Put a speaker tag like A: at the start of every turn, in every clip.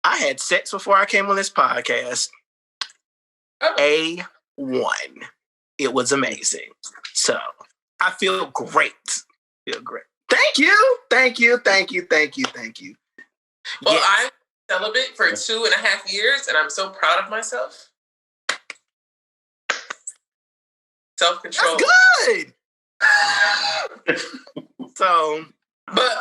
A: I had sex before I came on this podcast. A1. It was amazing. So I feel great. Thank you.
B: Well, yes. I'm celibate for 2.5 years, and I'm so proud of myself. Self-control.
A: That's good. So,
B: but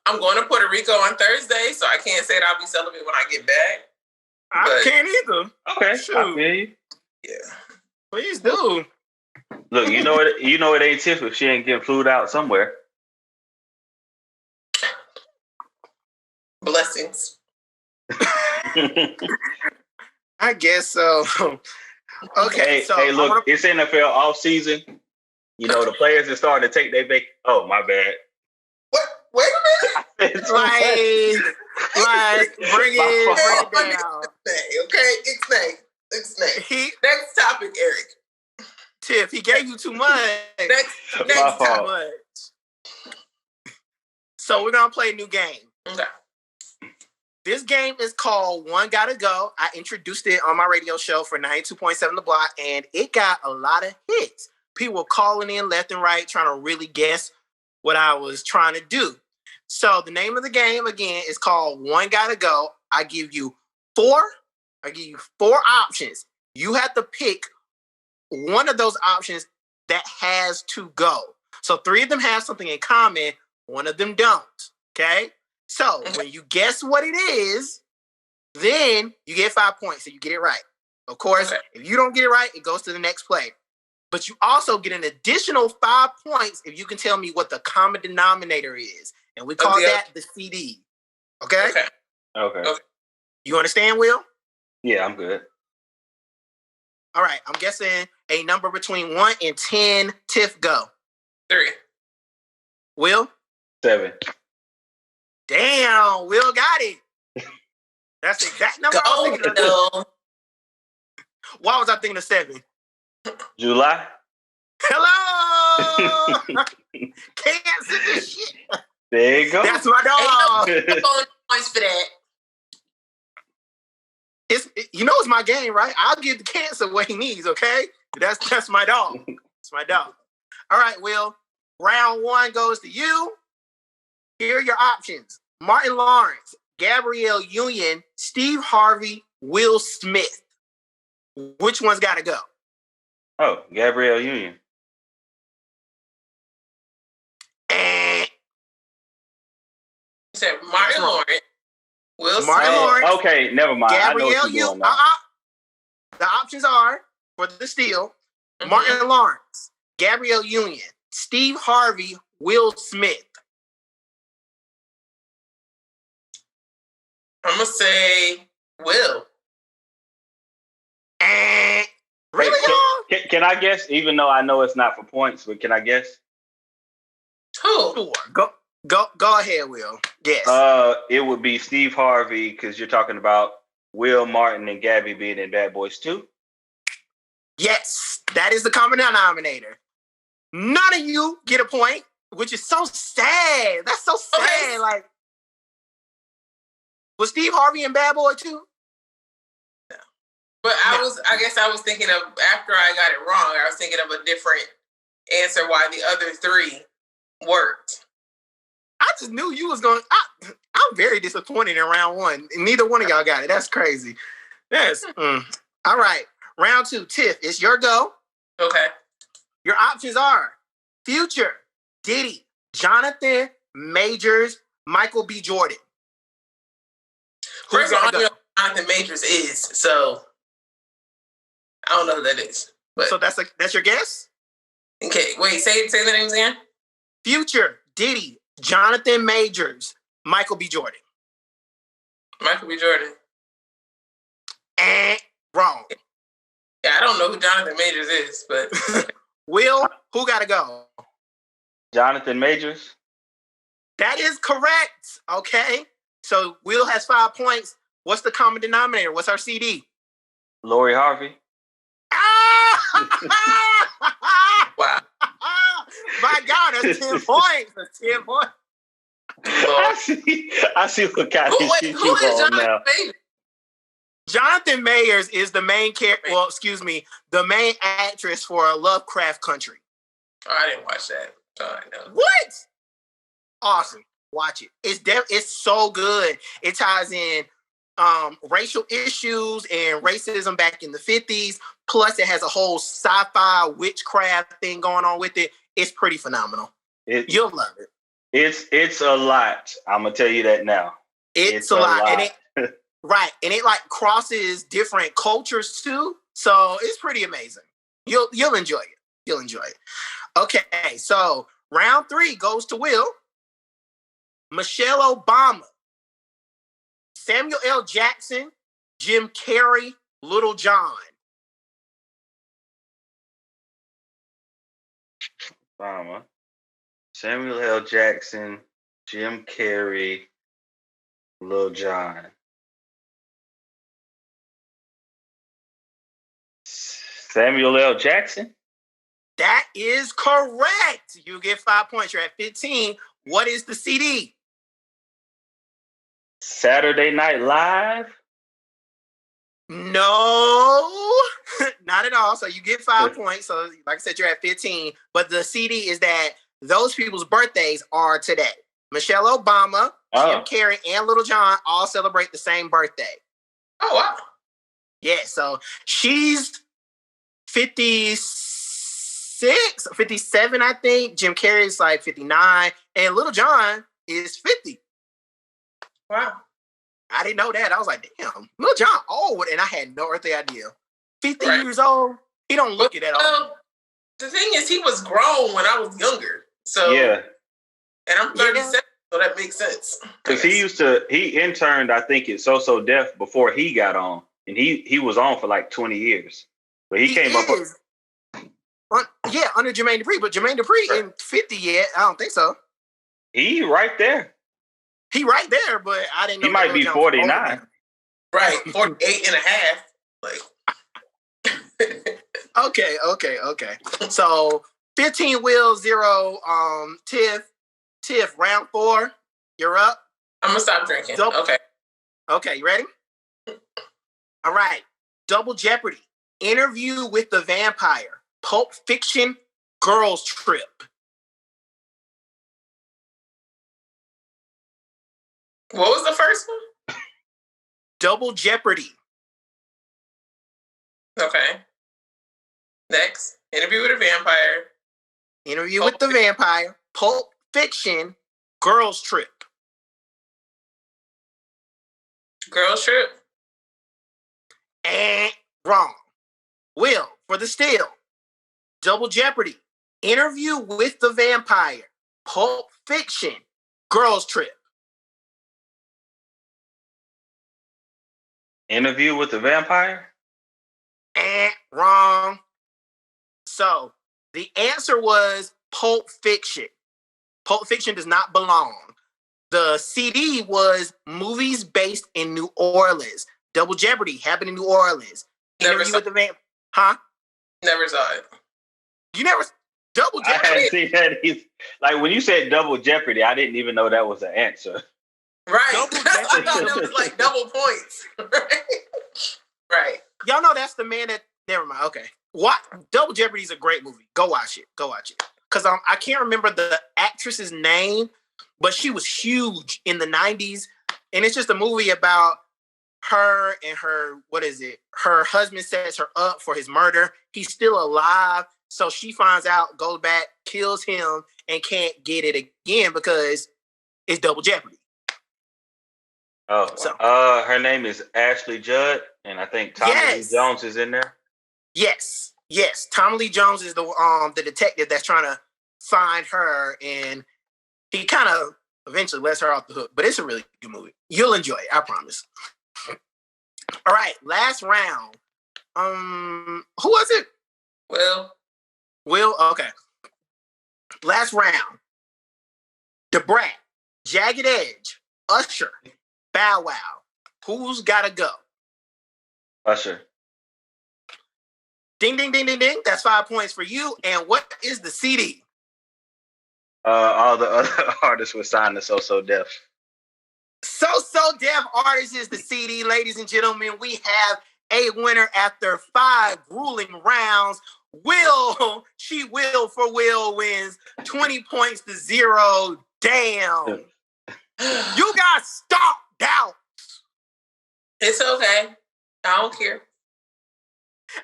B: I'm going to Puerto Rico on Thursday, so I can't say that I'll be celibate when I get back.
A: I can't either.
C: Okay, shoot. I feel you.
B: Yeah,
A: please do.
C: Look, you know it ain't Typh if she ain't getting flued out somewhere.
B: Blessings.
A: I guess so. Okay,
C: hey, look, it's NFL off season. You know, the players are starting to take their vacation. Oh, my bad.
B: What? Wait a minute.
A: like, bring it down.
B: Okay, Next next topic, Eric.
A: Typh, he gave you too much. Next topic. So we're gonna play a new game.
B: Okay.
A: This game is called One Gotta Go. I introduced it on my radio show for 92.7 The Block, and it got a lot of hits. People were calling in left and right, trying to really guess what I was trying to do. So the name of the game, again, is called One Gotta Go. I give you four options. You have to pick one of those options that has to go. So 3 of them have something in common, 1 of them don't. Okay? So when you guess what it is, then you get 5 points if you get it right. Of course, if you don't get it right, it goes to the next player. But you also get an additional 5 points if you can tell me what the common denominator is. And we call that the CD. Okay?
C: Okay.
A: You understand, Will?
C: Yeah, I'm good.
A: All right. I'm guessing a number between 1 and 10. Typh, go.
B: 3.
A: Will?
C: 7.
A: Damn, Will got it. That's the exact number I was thinking of. Why was I thinking of 7?
C: July.
A: Hello! Can't see this shit.
C: There you go.
A: That's my dog.
B: Points for that.
A: It's my game, right? I'll give the cancer what he needs, okay? That's my dog. It's my dog. All right, Will. Round 1 goes to you. Here are your options. Martin Lawrence, Gabrielle Union, Steve Harvey, Will Smith. Which one's got to go?
C: Oh, Gabrielle Union.
B: You said Martin Lawrence, Will Smith.
A: Martin Lawrence.
C: Okay, never mind.
A: Gabrielle Union. The options are, for the steal, Martin Lawrence, Gabrielle Union, Steve Harvey, Will Smith.
B: I'm going to say Will.
A: Really, y'all?
C: Can I guess, even though I know it's not for points, but can I guess?
B: Who?
A: Go ahead, Will. Guess.
C: It would be Steve Harvey, because you're talking about Will, Martin, and Gabby being in Bad Boys 2.
A: Yes, that is the common denominator. None of you get a point, which is so sad. That's so sad. Okay. Like, was Steve Harvey in Bad Boy 2?
B: But I guess I was thinking of, after I got it wrong, I was thinking of a different answer why the other 3 worked.
A: I just knew you was going. I'm very disappointed in round 1. Neither one of y'all got it. That's crazy. Yes. All right. Round 2. Typh, it's your go.
B: Okay.
A: Your options are Future, Diddy, Jonathan Majors, Michael B. Jordan.
B: First of all, I don't know who Jonathan Majors is, so I don't know who that is. But.
A: So that's your guess?
B: Okay, wait, say the names again.
A: Future, Diddy, Jonathan Majors, Michael B. Jordan.
B: Michael B. Jordan.
A: Wrong.
B: Yeah, I don't know who Jonathan Majors is, but...
A: Will, who got to go?
C: Jonathan Majors.
A: That is correct. Okay. So Will has 5 points. What's the common denominator? What's our CD?
C: Lori Harvey.
B: Wow.
A: My God, that's 10 points. That's 10 points.
C: I see what kind of shit you on now.
A: Jonathan Mayers is the main character. Well, excuse me, the main actress for Lovecraft Country.
B: Oh, I didn't watch that. Oh, I know.
A: What? Awesome. Watch it. It's so good. It ties in racial issues and racism back in the 50s. Plus, it has a whole sci-fi witchcraft thing going on with it. It's pretty phenomenal. You'll love it.
C: It's a lot. I'm gonna tell you that now.
A: It's a lot. And right. And it like crosses different cultures too. So it's pretty amazing. You'll enjoy it. You'll enjoy it. Okay, so round 3 goes to Will. Michelle Obama, Samuel L. Jackson, Jim Carrey, Little John.
C: Obama, Samuel L. Jackson, Jim Carrey, Lil Jon. Samuel L. Jackson?
A: That is correct. You get 5 points. You're at 15. What is the CD?
C: Saturday Night Live?
A: No, not at all. So you get 5 points. So like I said, you're at 15. But the CD is that those people's birthdays are today. Michelle Obama, Jim Carrey, and Little John all celebrate the same birthday.
B: Oh, wow.
A: Yeah, so she's 56, 57, I think. Jim Carrey's like 59. And Little John is 50.
B: Wow.
A: I didn't know that. I was like, damn, Lil Jon old, and I had no earthly idea. 50 years old, he don't look it at all.
B: The thing is, he was grown when I was younger. So
C: yeah.
B: And I'm 37, so that makes sense.
C: Because he interned, I think, at So Def before he got on. And he was on for like 20 years. But he came up
A: under Jermaine Dupri, but Jermaine Dupri ain't 50 yet. I don't think so.
C: He right there.
A: He right there, but I didn't know.
C: He might be 49.
B: Right, 48 and a half. Like.
A: Okay. So 15 Will, 0 Typh. Typh, round 4. You're up.
B: I'm gonna stop drinking.
A: Okay, you ready? All right. Double Jeopardy. Interview with the Vampire. Pulp Fiction. Girls Trip.
B: What was the first one?
A: Double Jeopardy.
B: Okay. Next. Interview with a Vampire.
A: Interview with the Vampire. Pulp Fiction. Girls Trip.
B: Girls Trip.
A: And wrong. Will, for the steal. Double Jeopardy. Interview with the Vampire. Pulp Fiction. Girls Trip.
C: Interview with the Vampire?
A: And wrong. So the answer was Pulp Fiction. Pulp Fiction does not belong. The CD was movies based in New Orleans. Double Jeopardy happened in New Orleans. Interview with the Vampire. Huh?
B: Never saw it.
A: You never... Double Jeopardy?
C: I hadn't seen that either. Like, when you said Double Jeopardy, I didn't even know that was an answer.
B: Right. I thought that was like double points. Right.
A: Y'all know that's the man that... Never mind. Okay. What? Double Jeopardy is a great movie. Go watch it. Because I can't remember the actress's name, but she was huge in the 90s. And it's just a movie about her and her, her husband sets her up for his murder. He's still alive. So she finds out, goes back, kills him, and can't get it again because it's Double Jeopardy.
C: Oh, so her name is Ashley Judd, and I think Tommy Lee Jones is in there.
A: Yes. Tommy Lee Jones is the detective that's trying to find her, and he kind of eventually lets her off the hook. But it's a really good movie. You'll enjoy it, I promise. All right, last round. Who was it? Will. Okay. Last round. Da Brat, Jagged Edge, Usher, Bow Wow. Who's gotta go?
C: Usher.
A: Ding, ding, ding, ding, ding. That's 5 points for you. And what is the CD?
C: All the other artists were signed to So Def.
A: So Deaf Artist is the CD. Ladies and gentlemen, we have a winner after 5 grueling rounds. Will for Will wins 20 points to 0. Damn. You got stopped out.
B: It's okay. I don't care.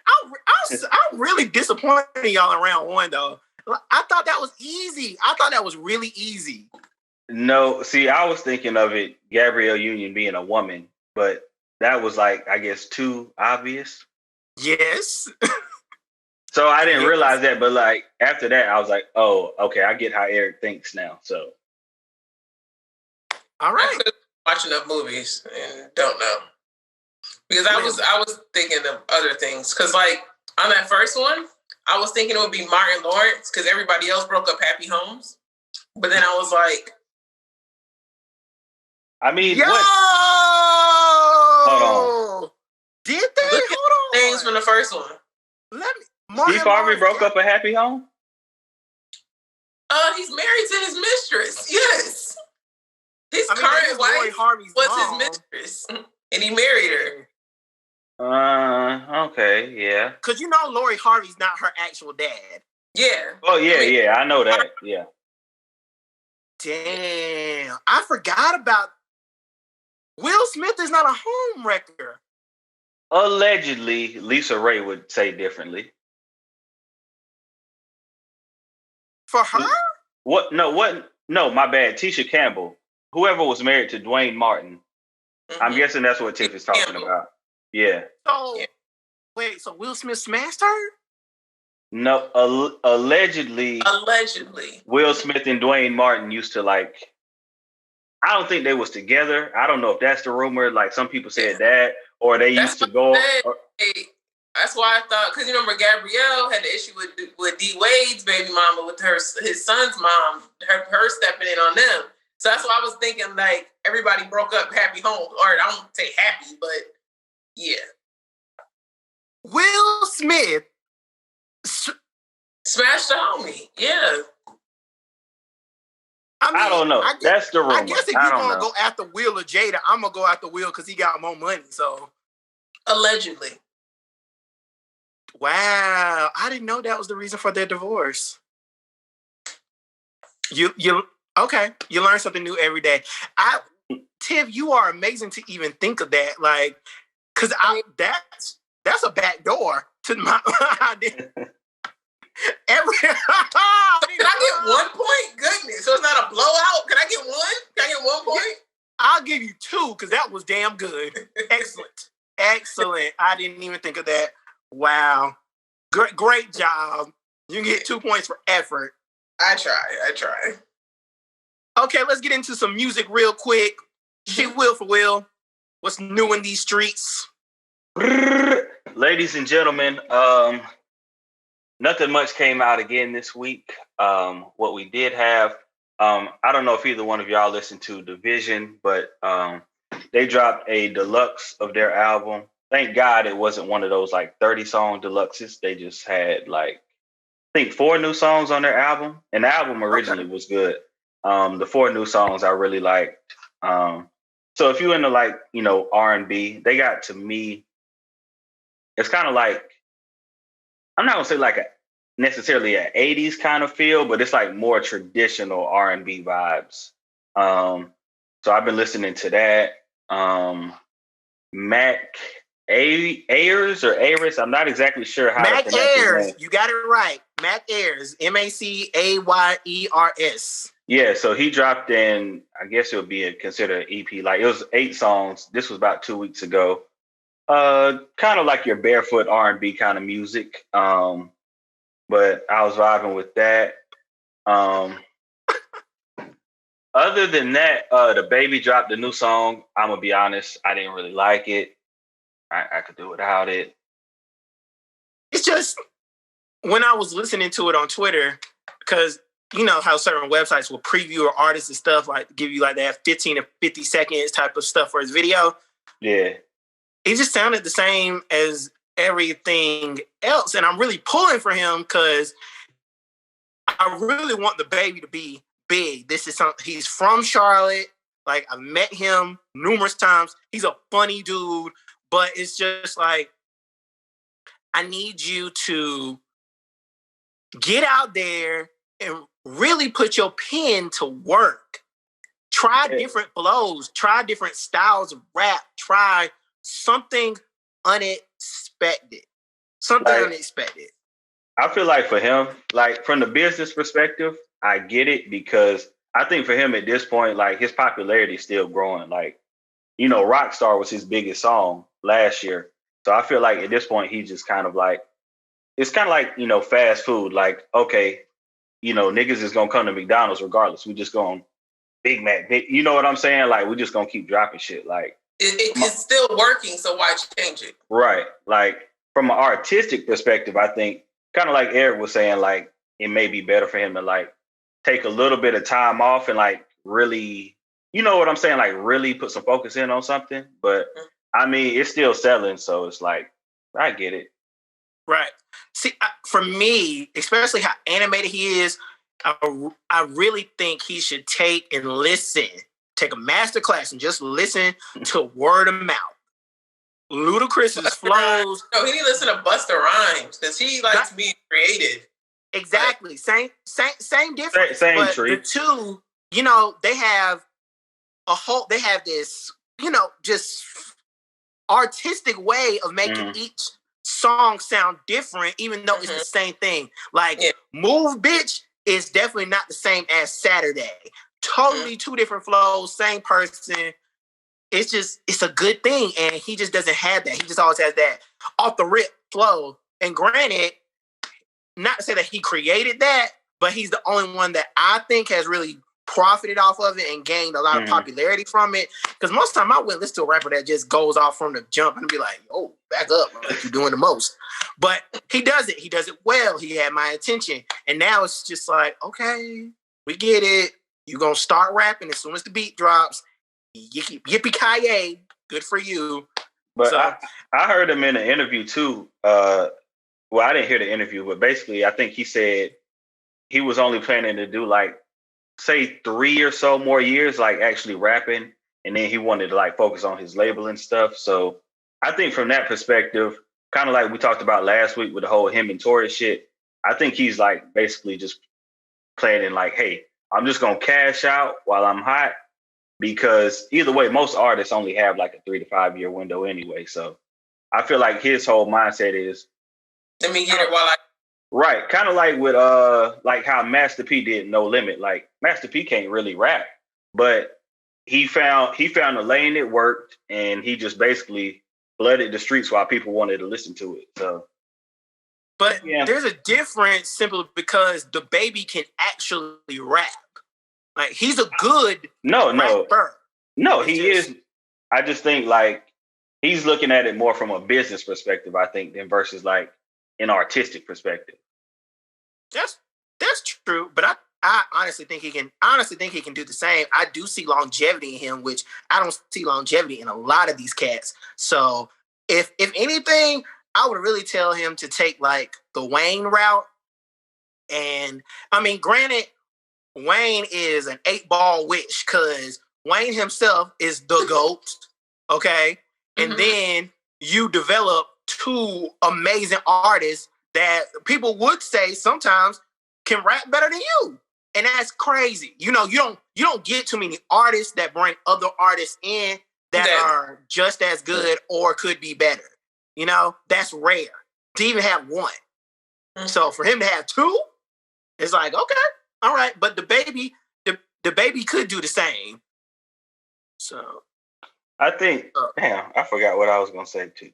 A: I'm really disappointed in y'all in round 1, though. I thought that was easy. I thought that was really easy.
C: No, see, I was thinking of it, Gabrielle Union being a woman, but that was like, I guess, too obvious.
A: Yes.
C: So I didn't realize that, but like after that, I was like, oh, okay, I get how Eric thinks now. So,
A: all right.
B: I could watch enough movies and don't know because I was thinking of other things because like on that first one, I was thinking it would be Martin Lawrence because everybody else broke up happy homes, but then I was like,
C: I mean,
A: yo!
C: what? Hold on.
A: Did they?
B: Look
A: Hold on.
B: Names from the first one.
A: Let me.
C: Steve Harvey broke up a happy home?
B: He's married to his mistress. Yes. His current wife was his mistress. And he married her.
C: Okay, yeah.
A: Because you know Lori Harvey's not her actual dad.
B: Yeah.
C: Oh, yeah, I know that. Yeah.
A: Damn. I forgot about Will Smith is not a home wrecker.
C: Allegedly, Lisa Ray would say differently.
A: For her?
C: What? No, my bad. Tisha Campbell. Whoever was married to Dwayne Martin. Mm-hmm. I'm guessing that's what Typh is talking about. Yeah.
A: So, wait, so Will Smith smashed her?
C: No, allegedly. Will Smith and Dwayne Martin used to like, I don't think they was together. I don't know if that's the rumor. Like some people said that, or they used to go.
B: That's why I thought, because you remember Gabrielle had the issue with D Wade's baby mama with his son's mom, her stepping in on them. So that's why I was thinking like everybody broke up happy homes, or I don't say happy, but yeah.
A: Will Smith
B: smashed the homie. Yeah.
C: I don't know. That's the rumor.
A: I guess if you're going to go after Will or Jada, I'm going to go after Will because he got more money. So
B: allegedly.
A: Wow. I didn't know that was the reason for their divorce. You okay. You learn something new every day. Typh, you are amazing to even think of that. Like, because that's a back door to my idea.
B: Can I get 1 point? Goodness. So it's not a blowout? Can I get 1? Can I get 1 point?
A: I'll give you 2 because that was damn good. Excellent. I didn't even think of that. Wow. Great job. You get 2 points for effort.
B: I try.
A: Okay, let's get into some music real quick. She Will for Will. What's new in these streets?
C: Ladies and gentlemen, nothing much came out again this week. What we did have, I don't know if either one of y'all listened to Division, but they dropped a deluxe of their album. Thank God it wasn't one of those like 30-song deluxes. They just had like, I think 4 new songs on their album. And the album originally was good. The 4 new songs I really liked. So if you're into like, R&B, they got, to me, it's kind of like, I'm not gonna say like necessarily an 80s kind of feel, but it's like more traditional R&B vibes. So I've been listening to that. Mac Ayers or Ayers, I'm not exactly sure how
A: Mac
C: to pronounce his name.
A: You got it right. Mac Ayers, Macayers.
C: Yeah, so he dropped in, I guess it would be considered an EP. Like it was 8 songs. This was about 2 weeks ago. Kind of like your barefoot R&B kind of music. But I was vibing with that. Other than that, DaBaby dropped a new song. I'm gonna be honest, I didn't really like it. I could do without it.
A: It's just when I was listening to it on Twitter, because you know how certain websites will preview or artists and stuff, like give you like that 15 to 50 seconds type of stuff for his video.
C: Yeah.
A: It just sounded the same as everything else. And I'm really pulling for him because I really want DaBaby to be big. This is something, he's from Charlotte. Like, I've met him numerous times. He's a funny dude, but it's just like, I need you to get out there and really put your pen to work. Try different flows, try different styles of rap, try something unexpected. Unexpected.
C: I feel like for him, like from the business perspective, I get it, because I think for him at this point, like his popularity is still growing. Like, you know, Rockstar was his biggest song last year. So I feel like at this point, he's just kind of like, it's kind of like, you know, fast food. Like, okay, you know, niggas is going to come to McDonald's regardless. We just going Big Mac. You know what I'm saying? Like, we just going to keep dropping shit. Like,
B: it's still working. So why change it?
C: Right. Like, from an artistic perspective, I think kind of like Eric was saying, like, it may be better for him to like take a little bit of time off and like really, you know what I'm saying? Like really put some focus in on something. But I mean, it's still selling. So it's like, I get it.
A: Right. See, for me, especially how animated he is, I really think he should take a master class and just listen to word of mouth. Ludacris's flows.
B: No, he need to listen to Busta Rhymes because he likes being creative.
A: Exactly.
B: Like,
A: same difference.
C: Same
A: but
C: tree.
A: The two, you know, they have this, you know, just artistic way of making each song sound different, even though it's the same thing. Like, Move Bitch is definitely not the same as Saturday. Totally two different flows, same person. It's a good thing, and he just doesn't have that. He just always has that off the rip flow. And granted, not to say that he created that, but he's the only one that I think has really profited off of it and gained a lot of popularity from it. Because most of the time I wouldn't listen to a rapper that just goes off from the jump and be like, oh, back up. I think you're doing the most. But he does it. He does it well. He had my attention. And now it's just like, okay, we get it. You're going to start rapping as soon as the beat drops. Yippee-ki-yay. Good for you.
C: But so, I heard him in an interview too. Well, I didn't hear the interview, but basically I think he said he was only planning to do like, say 3 or so more years, like actually rapping. And then he wanted to like focus on his label and stuff. So I think from that perspective, kind of like we talked about last week with the whole him and Tory shit, I think he's like basically just planning like, hey, I'm just going to cash out while I'm hot. Because either way, most artists only have like a 3 to 5 year window anyway. So I feel like his whole mindset is,
B: let me get it while I.
C: Right. Kind of like with like how Master P did No Limit. Like Master P can't really rap, but he found a lane that worked, and he just basically flooded the streets while people wanted to listen to it. So
A: but there's a difference simply because DaBaby can actually rap. Like, he's a good rapper.
C: No, he is. I just think like he's looking at it more from a business perspective, I think, than versus like an artistic perspective.
A: That's true, but I honestly think he can do the same. I do see longevity in him, which I don't see longevity in a lot of these cats. So if anything, I would really tell him to take like the Wayne route. And I mean, granted, Wayne is an 8-ball witch because Wayne himself is the GOAT, okay? And then you develop two amazing artists that people would say sometimes can rap better than you. And that's crazy. You know, you don't get too many artists that bring other artists in that are just as good or could be better. You know, that's rare to even have one. So for him to have two, it's like, okay. All right, but DaBaby could do the same. So
C: I think, damn, I forgot what I was gonna say too.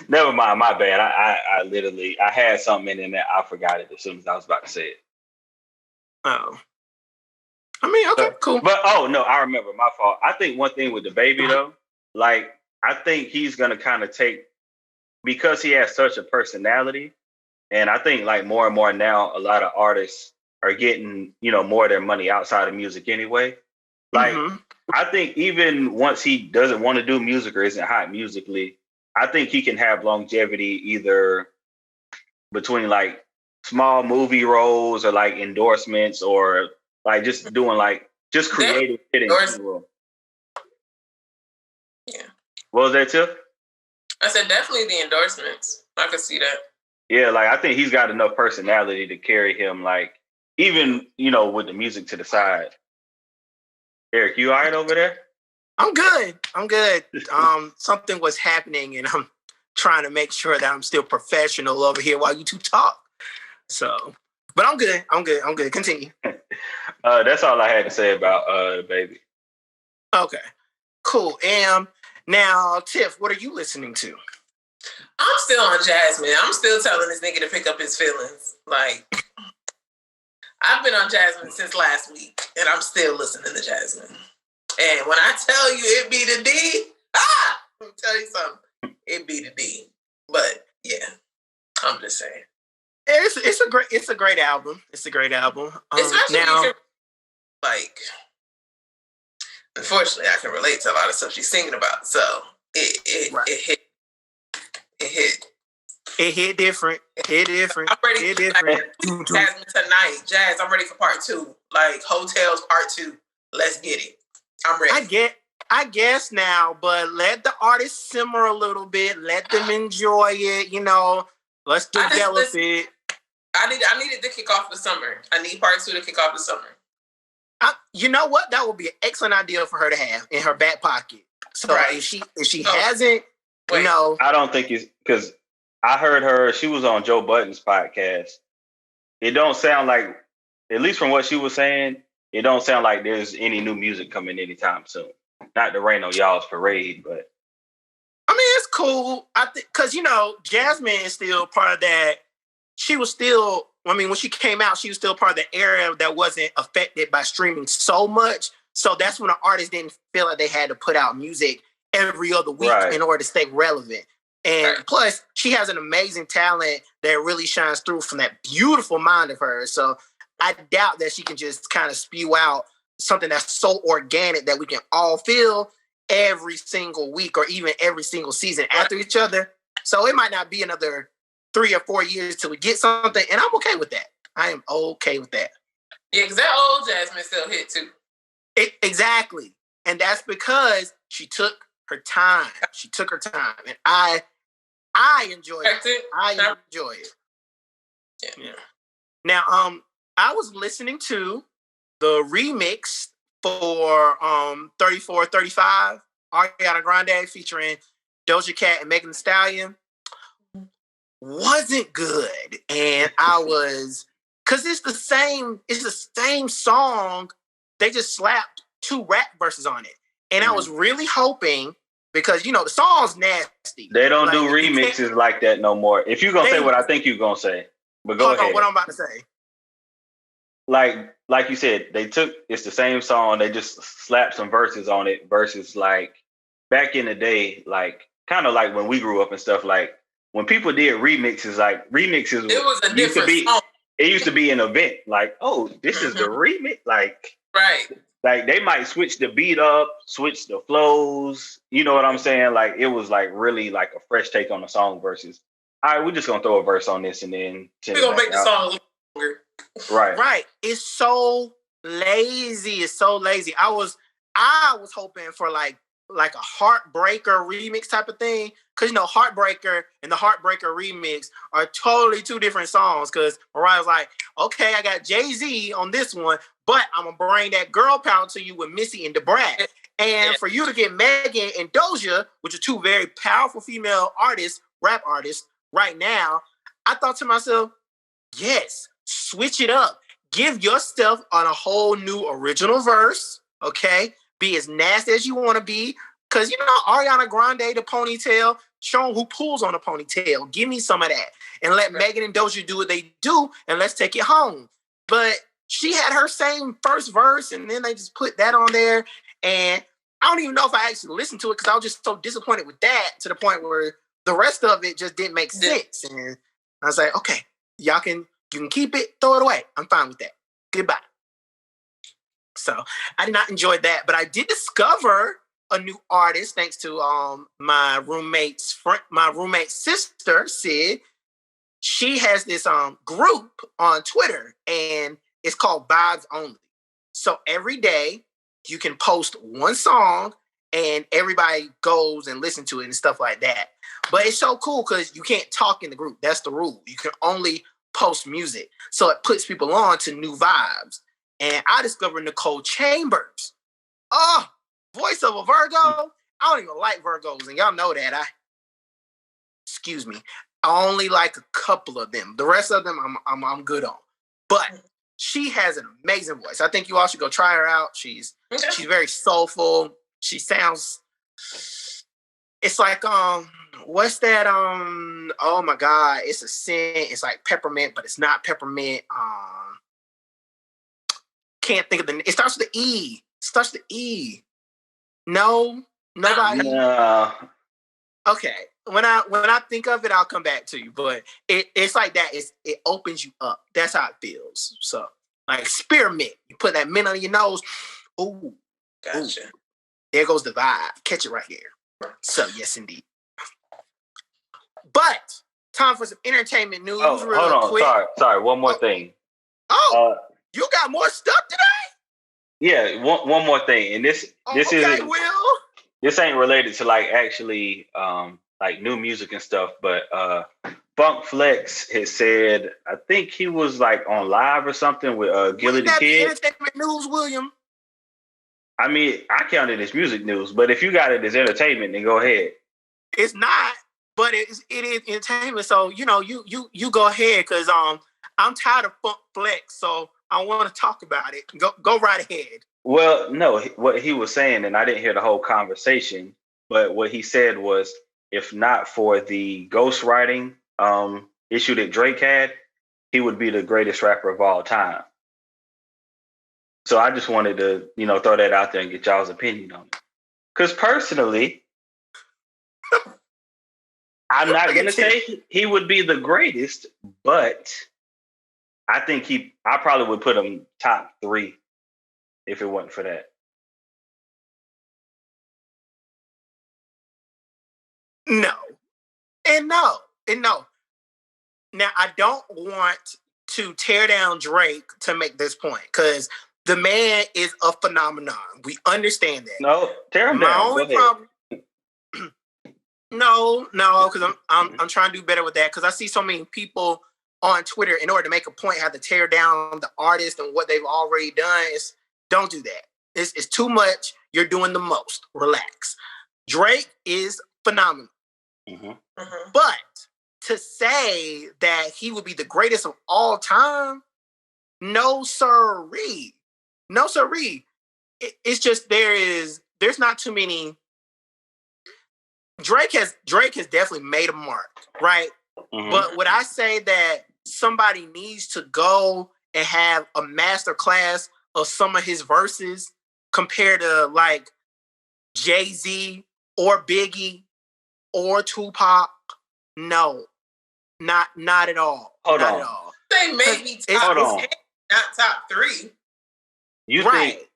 C: Never mind, my bad. I literally had something in there. I forgot it as soon as I was about to say it.
A: Oh, I mean, okay, cool.
C: But I remember, my fault. I think one thing with DaBaby though, like I think he's gonna kind of take, because he has such a personality, and I think like more and more now, a lot of artists are getting, you know, more of their money outside of music anyway. Like, I think even once he doesn't want to do music or isn't hot musically, I think he can have longevity either between like small movie roles or like endorsements or like just doing like just creative shit in general.
B: Yeah.
C: What was that, Tiff?
B: I said definitely the endorsements. I could see that.
C: Yeah, like I think he's got enough personality to carry him, like even with the music to the side. Eric, you all right over there?
A: I'm good. Something was happening, and I'm trying to make sure that I'm still professional over here while you two talk. So, but I'm good. Continue.
C: That's all I had to say about DaBaby.
A: Okay, cool. Now, Tiff, what are you listening to?
B: I'm still on Jasmine. I'm still telling this nigga to pick up his feelings. Like, I've been on Jasmine since last week, and I'm still listening to Jasmine. And when I tell you it be the D, let me tell you something. It be the D. But yeah, I'm just saying.
A: It's a great album. It's a great album.
B: Especially now, like, unfortunately, I can relate to a lot of stuff she's singing about. So it hit. It hit.
A: It hit different.
B: I'm ready. Like, Jasmine tonight. Jazz, I'm ready for part 2. Like, Hotels part 2. Let's get it. I'm ready.
A: I guess now, but let the artist simmer a little bit. Let them enjoy it. Let's develop it.
B: I needed to kick off the summer. I need part 2 to kick off the summer.
A: You know what? That would be an excellent idea for her to have in her back pocket. So if she hasn't,
C: I don't think it's because I heard her. She was on Joe Budden's podcast. It don't sound like, at least from what she was saying, it don't sound like there's any new music coming anytime soon. Not to rain on y'all's parade, but
A: I mean it's cool. I think because Jasmine is still part of that. She was still. I mean, when she came out, she was still part of the era that wasn't affected by streaming so much. So that's when the artists didn't feel like they had to put out music every other week in order to stay relevant. And plus, she has an amazing talent that really shines through from that beautiful mind of hers. So I doubt that she can just kind of spew out something that's so organic that we can all feel every single week or even every single season after each other. So it might not be another 3 or 4 years till we get something. And I'm okay with that. I am okay with that.
B: Yeah, because that old Jasmine still hit too.
A: Exactly. And that's because she took her time. And I enjoy it. I enjoy it. Yeah. Now, I was listening to the remix for 3435, Ariana Grande featuring Doja Cat and Megan Thee Stallion. Wasn't good. And I was, because it's the same song. They just slapped 2 rap verses on it. And I was really hoping, because, the song's nasty.
C: They don't do remixes like that no more. If you're going to say what I think you're going to say, but go ahead.
A: What I'm about to say.
C: Like you said, it's the same song. They just slapped some verses on it versus like back in the day, like kind of like when we grew up and stuff, like when people did remixes, it was a different song. It used to be an event. Like, oh, this is the remix. Like, like they might switch the beat up, switch the flows. You know what I'm saying? Like it was like really like a fresh take on the song versus, all right, we're just gonna throw a verse on this and then
B: we're gonna make the song a little longer.
A: Right. It's so lazy. I was hoping for like a Heartbreaker remix type of thing. Because, Heartbreaker and the Heartbreaker remix are totally 2 different songs. Because Mariah's like, okay, I got Jay-Z on this one, but I'm going to bring that girl power to you with Missy and DaBrat. And for you to get Megan and Doja, which are 2 very powerful female artists, rap artists, right now, I thought to myself, yes, switch it up. Give your stuff on a whole new original verse, okay? Be as nasty as you want to be. Because, Ariana Grande, the ponytail, showing who pulls on a ponytail. Give me some of that. And let Megan and Doja do what they do, and let's take it home. But she had her same first verse, and then they just put that on there. And I don't even know if I actually listened to it because I was just so disappointed with that to the point where the rest of it just didn't make sense. And I was like, okay, you can keep it, throw it away. I'm fine with that. Goodbye. So I did not enjoy that, but I did discover a new artist thanks to my roommate's sister, Sid. She has this group on Twitter, and it's called Vibes Only. So every day you can post one song and everybody goes and listen to it and stuff like that. But it's so cool because you can't talk in the group. That's the rule. You can only post music. So it puts people on to new vibes. And I discovered Nicole Chambers. Oh, voice of a Virgo. I don't even like Virgos, and y'all know that. Excuse me. I only like a couple of them. The rest of them I'm good on. But she has an amazing voice. I think you all should go try her out. She's very soulful. She sounds, it's like what's that? Oh my God, it's a scent. It's like peppermint, but it's not peppermint. Can't think of the. It starts with the E. Starts with the E. No, nobody.
C: No.
A: Okay. When I think of it, I'll come back to you. But it's like that. It opens you up. That's how it feels. So like spearmint. You put that mint on your nose. Ooh,
B: gotcha.
A: Ooh. There goes the vibe. Catch it right here. So yes, indeed. But time for some entertainment news.
C: Oh,
A: real
C: hold on.
A: quick.
C: Sorry. One more thing.
A: Oh, you got more stuff today?
C: Yeah. One more thing, and this
A: okay,
C: isn't.
A: Will.
C: This ain't related to like actually like new music and stuff, but Funk Flex has said, I think he was like on live or something with Gilly the Kid.
A: Entertainment news, William.
C: I mean, I count it as music news, but if you got it as entertainment, then go ahead.
A: It's not, but it is entertainment. So you go ahead because I'm tired of Funk Flex, so I want to talk about it. Go right ahead. Well,
C: no, what he was saying, and I didn't hear the whole conversation, but what he said was, if not for the ghostwriting issue that Drake had, he would be the greatest rapper of all time. So I just wanted to, throw that out there and get y'all's opinion on it. Because personally, I'm not going to say he would be the greatest, but I think I probably would put him top 3 if it wasn't for that.
A: No. And no. Now, I don't want to tear down Drake to make this point because the man is a phenomenon. We understand that.
C: No, tear him down.
A: My only problem. No, because I'm trying to do better with that because I see so many people on Twitter in order to make a point have to tear down the artist and what they've already done. Don't do that. It's too much. You're doing the most. Relax. Drake is phenomenal.
C: Mm-hmm.
B: Mm-hmm.
A: But to say that he would be the greatest of all time, no sirree. No sirree. It's just there's not too many. Drake has definitely made a mark, right?
C: Mm-hmm.
A: But would I say that somebody needs to go and have a master class of some of his verses compared to like Jay-Z or Biggie or Tupac? No, not at all.
C: Hold
A: not
C: on.
A: at all.
B: Say maybe top 10, not top 3.
C: You
A: right.
C: think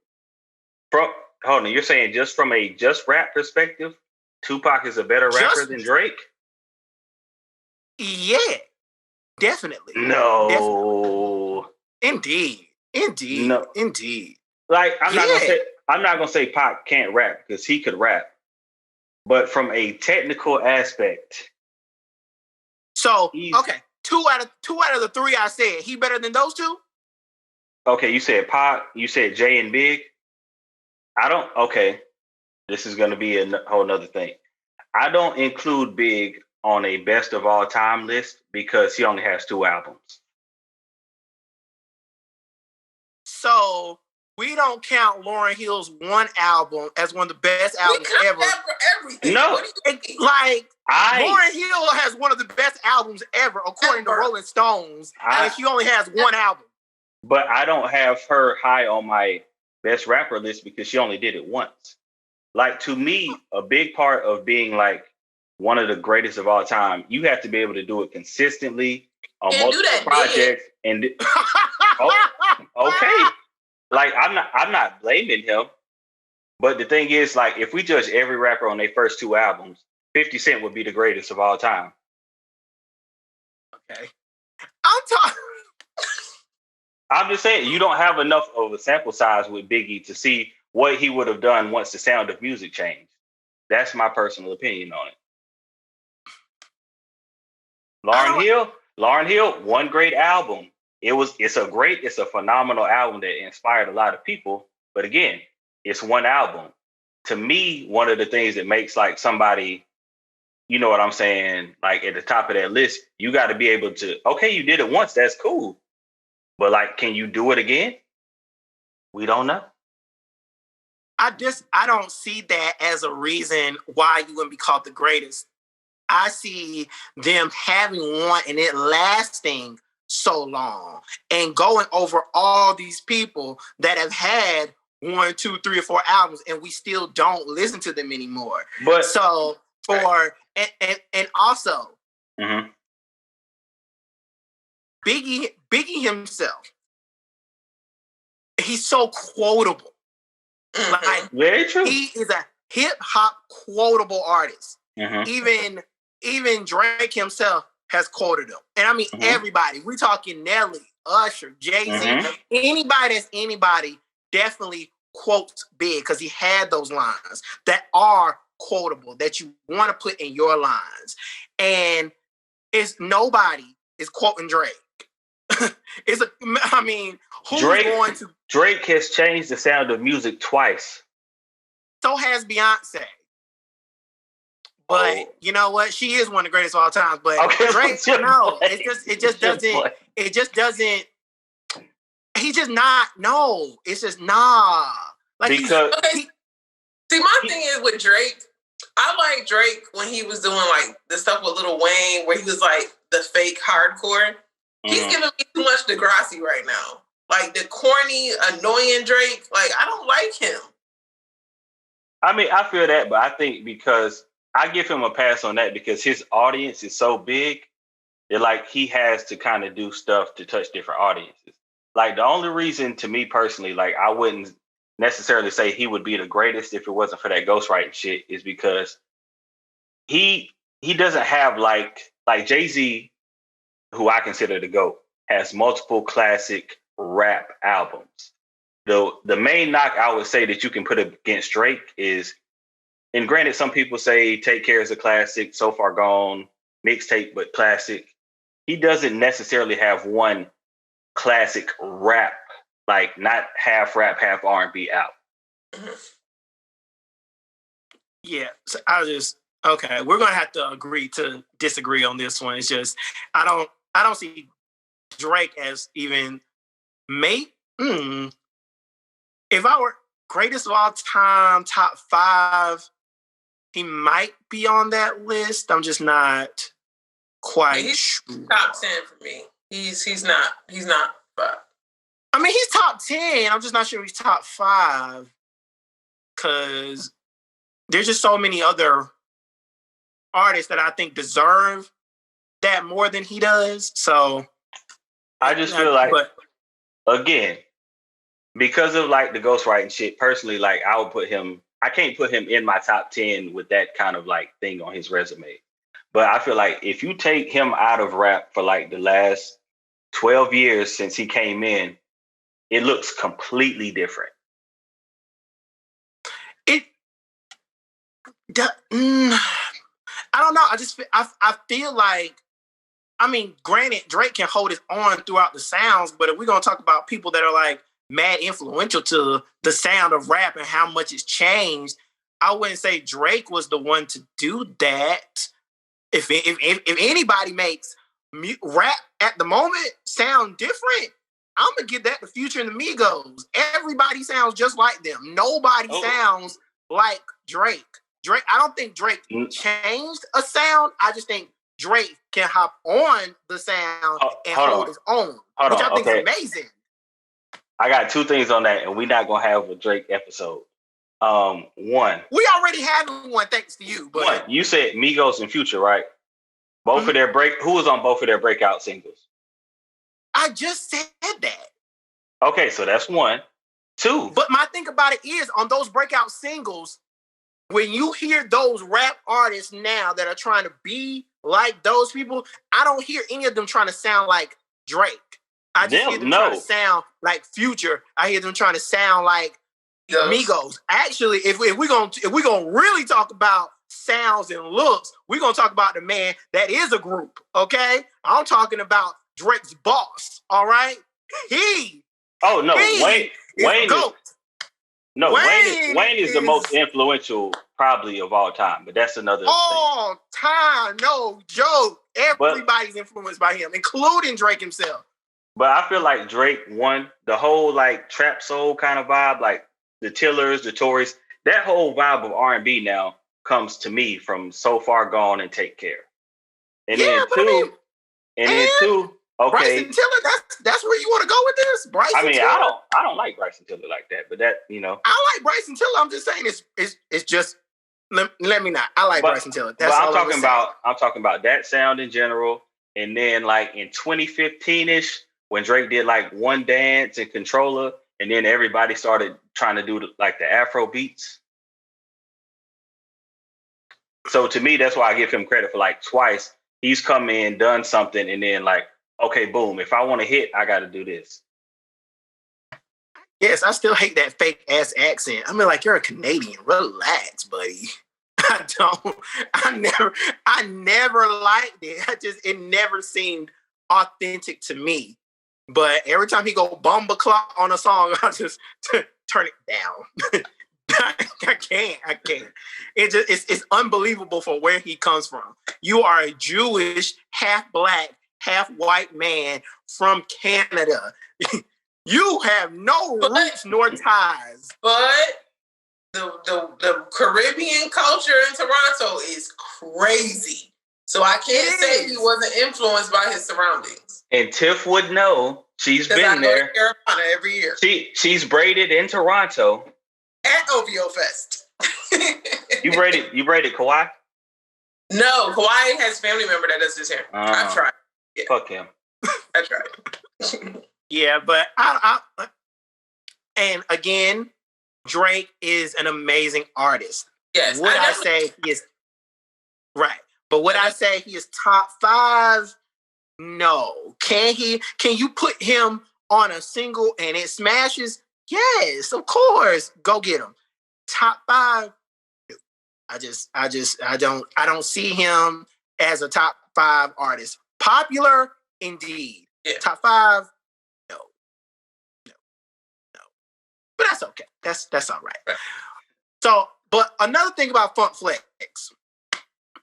C: hold on, you're saying just from a rap perspective, Tupac is a better rapper than Drake?
A: Yeah, definitely.
C: No.
A: Definitely. Indeed.
C: No.
A: Indeed.
C: Like I'm not gonna say Pac can't rap because he could rap, but from a technical aspect.
A: So okay, two out of the 3 I said, he better than those 2?
C: Okay, you said Pac, you said Jay and Big. Okay, this is gonna be a whole nother thing. I don't include Big on a best of all time list because he only has 2 albums.
A: So we don't count Lauryn Hill's 1 album as one of the best albums ever.
B: That for everything.
C: No,
A: Lauryn Hill has one of the best albums ever, according to Rolling Stones, and she only has 1 album.
C: But I don't have her high on my best rapper list because she only did it once. Like, to me, a big part of being like one of the greatest of all time, you have to be able to do it consistently on multiple projects. And okay, like I'm not blaming him, but the thing is, like, if we judge every rapper on their first 2 albums, 50 Cent would be the greatest of all time.
A: Okay, I'm talking.
C: I'm just saying you don't have enough of a sample size with Biggie to see what he would have done once the sound of music changed. That's my personal opinion on it. Lauryn Hill, one great album. It's a phenomenal album that inspired a lot of people. But again, it's one album. To me, one of the things that makes like somebody, you know what I'm saying, like at the top of that list, you got to be able to, okay, you did it once, that's cool. But like, can you do it again? We don't know.
A: I don't see that as a reason why you wouldn't be called the greatest. I see them having one and it lasting so long and going over all these people that have had 1, 2, 3, or 4 albums and we still don't listen to them anymore. But so and also Biggie himself, he's so quotable. Like,
C: very true.
A: He is a hip hop quotable artist. Even Drake himself has quoted him. And I mean, everybody. We're talking Nelly, Usher, Jay-Z. Anybody definitely quotes Big because he had those lines that are quotable that you want to put in your lines. And nobody is quoting Drake. Who's going to...
C: Drake has changed the sound of music twice.
A: So has Beyonce. But you know what? She is one of the greatest of all time. But Drake, no, it just doesn't. He's just not. No, it's just nah. Like
C: because
B: see, my thing is with Drake. I like Drake when he was doing like the stuff with Lil Wayne, where he was like the fake hardcore. He's giving me too much Degrassi right now. Like the corny, annoying Drake. Like I don't like him.
C: I mean, I feel that, but I think because I give him a pass on that because his audience is so big that like he has to kind of do stuff to touch different audiences. Like the only reason to me personally, like I wouldn't necessarily say he would be the greatest if it wasn't for that ghostwriting shit is because he doesn't have like Jay-Z, who I consider the GOAT, has multiple classic rap albums. The main knock I would say that you can put against Drake is, and granted, some people say Take Care is a classic, So Far Gone, mixtape, but classic. He doesn't necessarily have one classic rap, like not half rap, half R&B out.
A: Yeah, so okay, we're gonna have to agree to disagree on this one. It's just I don't see Drake as even mate. If I were greatest of all time, top 5, he might be on that list. I'm just not quite sure.
B: Top 10 for me. He's not 5.
A: I mean, he's top 10. I'm just not sure he's top 5 because there's just so many other artists that I think deserve that more than he does. So
C: I just feel like, again, because of like the ghostwriting shit, personally, like I can't put him in my top 10 with that kind of like thing on his resume. But I feel like if you take him out of rap for like the last 12 years since he came in, it looks completely different.
A: I don't know. I feel like, I mean, granted, Drake can hold his own throughout the sounds, but if we're going to talk about people that are like mad influential to the sound of rap and how much it's changed, I wouldn't say Drake was the one to do that. If anybody makes rap at the moment sound different, I'm going to give that to Future and the Migos. Everybody sounds just like them. Nobody sounds like Drake. I don't think Drake changed a sound. I just think Drake can hop on the sound and hold his own, which I think is amazing.
C: I got 2 things on that, and we're not going to have a Drake episode. One.
A: We already had one thanks to you. But
C: one, you said Migos and Future, right? Both of their who was on both of their breakout singles?
A: I just said that.
C: Okay, so that's 1. 2.
A: But my thing about it is, on those breakout singles, when you hear those rap artists now that are trying to be like those people, I don't hear any of them trying to sound like Drake. I just hear them trying to sound like Future. I hear them trying to sound like Migos. Actually, if we're gonna really talk about sounds and looks, we're gonna talk about the man that is a group. Okay, I'm talking about Drake's boss. All right, Wayne
C: is the most influential probably of all time, but that's another
A: all thing. Time. No joke. Everybody's influenced by him, including Drake himself.
C: But I feel like Drake won the whole like trap soul kind of vibe, like the Tillers, the Tories. That whole vibe of R&B now comes to me from So Far Gone and Take Care. And then two. Okay,
A: Bryson Tiller. That's where you want to go with this, Bryson.
C: Tiller? I don't like Bryson Tiller like that, but that
A: I like Bryson Tiller. I'm just saying it's just let me not. I like Bryson Tiller. That's all I'm
C: talking about that sound in general, and then like in 2015ish when Drake did like One Dance and Controller, and then everybody started trying to do like the Afro beats. So to me, that's why I give him credit for like twice. He's come in, done something, and then like, okay, boom. If I want to hit, I got to do this.
A: Yes, I still hate that fake ass accent. I mean, like, you're a Canadian. Relax, buddy. I never liked it. It never seemed authentic to me. But every time he go bumba clock on a song, I just turn it down. I can't. It's unbelievable for where he comes from. You are a Jewish, half black, half white man from Canada. You have no roots nor ties.
B: But the Caribbean culture in Toronto is crazy. So I can't say he wasn't influenced by his surroundings.
C: And Typh would know. She's been there.
B: Carolina every year.
C: She's braided in Toronto.
B: At OVO Fest.
C: You braided Kawhi?
B: No, Kawhi has a family member that does his hair. I've tried. Yeah.
C: Fuck him.
B: I tried.
A: Yeah, but I and again, Drake is an amazing artist.
B: Yes.
A: Would I say he is right? But would I say he is top 5? No. Can you put him on a single and it smashes? Yes, of course. Go get him. Top 5. I don't see him as a top 5 artist. Popular, indeed.
B: Yeah.
A: Top 5, no. But that's okay. That's all right. So, but another thing about Funk Flex,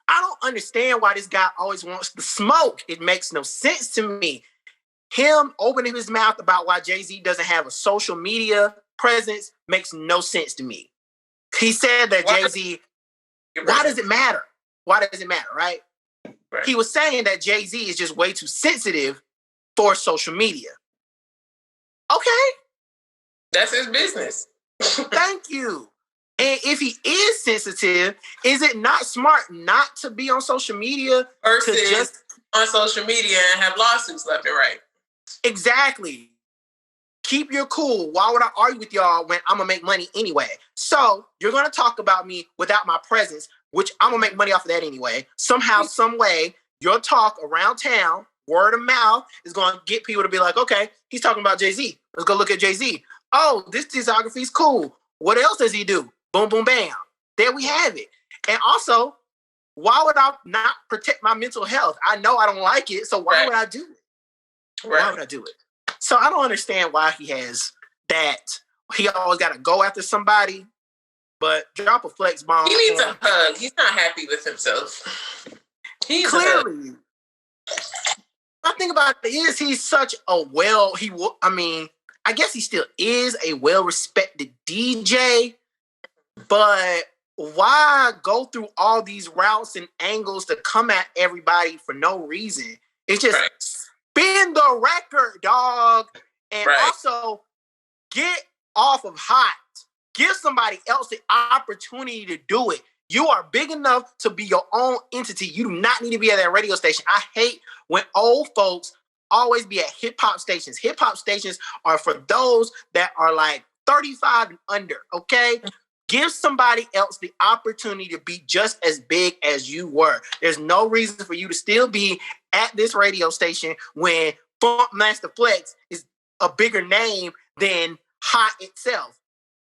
A: I don't understand why this guy always wants to smoke. It makes no sense to me. Him opening his mouth about why Jay-Z doesn't have a social media presence makes no sense to me. He said that Jay-Z, why does it matter? Why does it matter, right? He was saying that Jay-Z is just way too sensitive for social media. Okay. That's
B: his business.
A: Thank you. And if he is sensitive, is it not smart not to be on social media
B: versus just on social media and have lawsuits left and right?
A: Exactly. Keep your cool. Why would I argue with y'all when I'm going to make money anyway? So you're going to talk about me without my presence, which I'm going to make money off of that anyway. Somehow, some way, your talk around town, word of mouth, is going to get people to be like, okay, he's talking about Jay-Z. Let's go look at Jay-Z. Oh, this discography is cool. What else does he do? Boom, boom, bam. There we have it. And also, why would I not protect my mental health? I know I don't like it, so why would I do it? Why would I do it? So I don't understand why he has that. He always got to go after somebody, but drop a flex bomb.
B: He needs a hug. He's not happy with himself. He's
A: clearly. My thing about it is he's such a I guess he still is a well-respected DJ, but why go through all these routes and angles to come at everybody for no reason? It's just spin the record, dog. And also get off of hot. Give somebody else the opportunity to do it. You are big enough to be your own entity. You do not need to be at that radio station. I hate when old folks always be at hip-hop stations. Hip-hop stations are for those that are like 35 and under, okay? Give somebody else the opportunity to be just as big as you were. There's no reason for you to still be at this radio station when Funk Master Flex is a bigger name than Hot itself.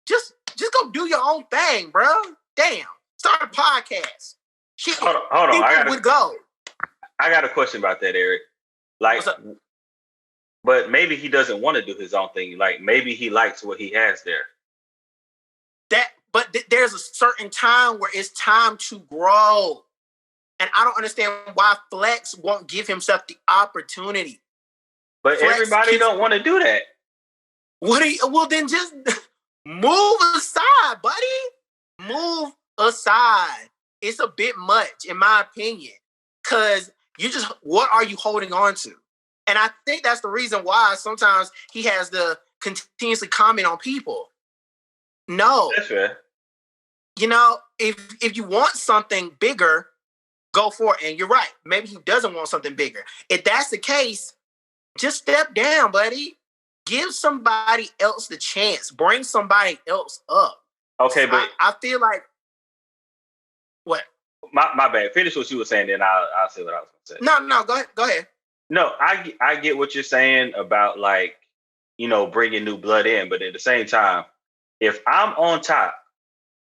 A: Just go do your own thing, bro. Damn. Start a podcast. Shit.
C: Hold on.
A: People would go.
C: I got a question about that, Eric. Like, but maybe he doesn't want to do his own thing. Like, maybe he likes what he has there.
A: But there's a certain time where it's time to grow. And I don't understand why Flex won't give himself the opportunity.
C: But
A: Flex
C: everybody don't want to do that.
A: Well, then just move aside, buddy. Move aside. It's a bit much, in my opinion. Because what are you holding on to? And I think that's the reason why sometimes he has to continuously comment on people. No.
C: That's fair.
A: You know, if you want something bigger, go for it. And you're right. Maybe he doesn't want something bigger. If that's the case, just step down, buddy. Give somebody else the chance. Bring somebody else up.
C: Okay, but
A: I feel like what?
C: My bad. Finish what you were saying, then I'll say what I was going to say.
A: No, go ahead.
C: No, I get what you're saying about, like, you know, bringing new blood in, but at the same time, if I'm on top,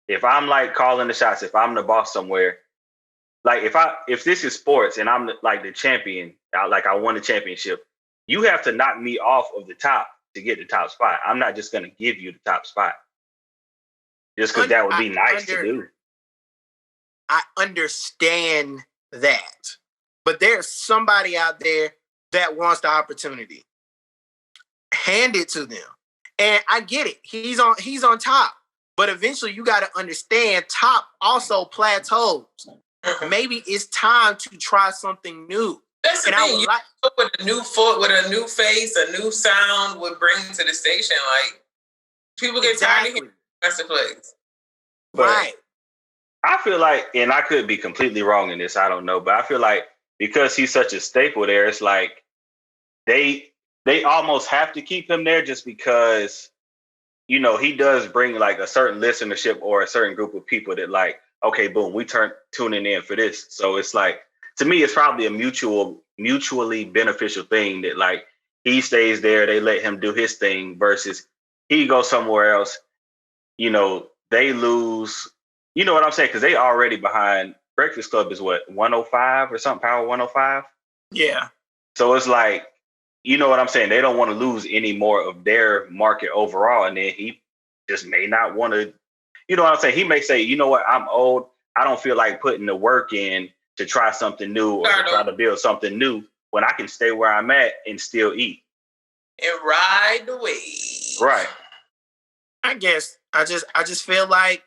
C: if I'm like calling the shots, if I'm the boss somewhere, like if this is sports and I'm like the champion, like I won the championship, you have to knock me off of the top to get the top spot. I'm not just going to give you the top spot just because that would be nice to do.
A: I understand that, but there's somebody out there that wants the opportunity. Hand it to them. And I get it. He's on top. But eventually you got to understand top also plateaus. Maybe it's time to try something new.
B: That's the thing. With a new foot, with a new face, a new sound would bring to the station. Like, people get tired of hearing Master Flex.
A: Right.
C: I feel like, and I could be completely wrong in this, I don't know, but I feel like because he's such a staple there, it's like they almost have to keep him there just because, you know, he does bring like a certain listenership or a certain group of people that like, okay, boom, we tuning in for this. So it's like, to me, it's probably a mutually beneficial thing that like he stays there, they let him do his thing versus he goes somewhere else, you know, they lose, you know what I'm saying? Because they already behind. Breakfast Club is what, 105 or something, Power 105?
A: Yeah.
C: So it's like, you know what I'm saying? They don't want to lose any more of their market overall. And then he just may not want to, you know what I'm saying? He may say, you know what? I'm old. I don't feel like putting the work in to try something new or to try to build something new when I can stay where I'm at and still eat.
B: And ride the wave.
C: Right.
A: I guess I just feel like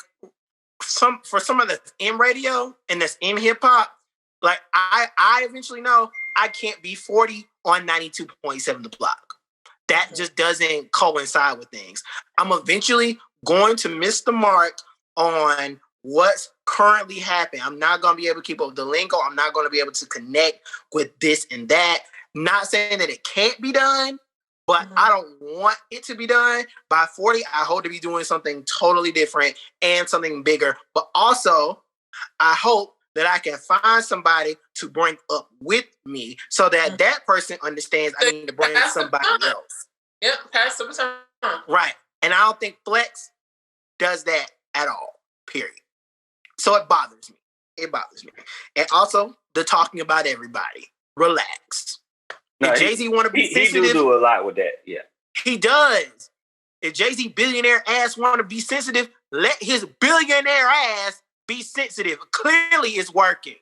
A: for some of that's in radio and that's in hip hop, like I eventually know I can't be 40 on 92.7 The Block. That just doesn't coincide with things. I'm eventually going to miss the mark on what's currently happening. I'm not going to be able to keep up with the lingo. I'm not going to be able to connect with this and that. Not saying that it can't be done, but I don't want it to be done. By 40, I hope to be doing something totally different and something bigger. But also, I hope that I can find somebody to bring up with me so that that person understands I need to bring somebody else.
B: Yep, pass the baton.
A: Right. And I don't think Flex does that at all, period. So it bothers me. It bothers me. And also, the talking about everybody. Relax.
C: No,
A: if Jay-Z want to be sensitive...
C: He do a lot with that, yeah.
A: He does. If Jay-Z billionaire ass want to be sensitive, let his billionaire ass be sensitive. Clearly it's working.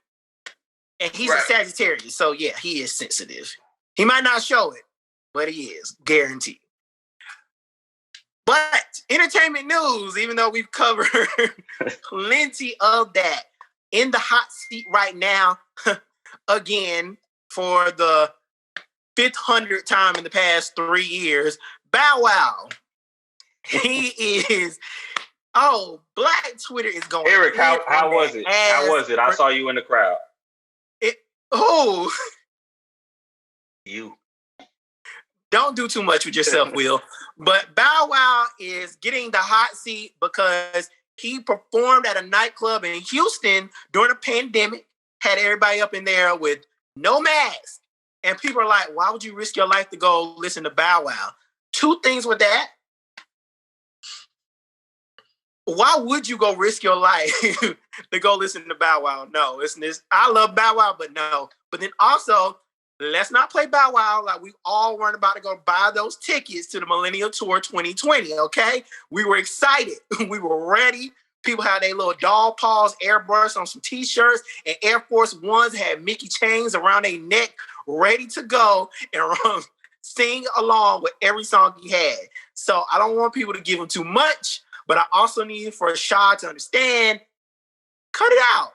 A: And he's a Sagittarius, so yeah, he is sensitive. He might not show it, but he is. Guaranteed. But entertainment news, even though we've covered plenty of that, in the hot seat right now, again, for the 500th time in the past 3 years, Bow Wow. He is... Oh, Black Twitter is going...
C: Eric, how was it? How was it? I saw you in the crowd.
A: Oh.
C: You.
A: Don't do too much with yourself, Will. But Bow Wow is getting the hot seat because he performed at a nightclub in Houston during a pandemic, had everybody up in there with no mask. And people are like, why would you risk your life to go listen to Bow Wow? Two things with that. Why would you go risk your life to go listen to Bow Wow? No, it's this. I love Bow Wow, but no. But then also, let's not play Bow Wow like we all weren't about to go buy those tickets to the Millennial Tour 2020, okay? We were excited. We were ready. People had their little doll paws airbrushed on some T-shirts, and Air Force Ones had Mickey chains around their neck, ready to go and sing along with every song he had. So I don't want people to give him too much, but I also need for Shad to understand, cut it out.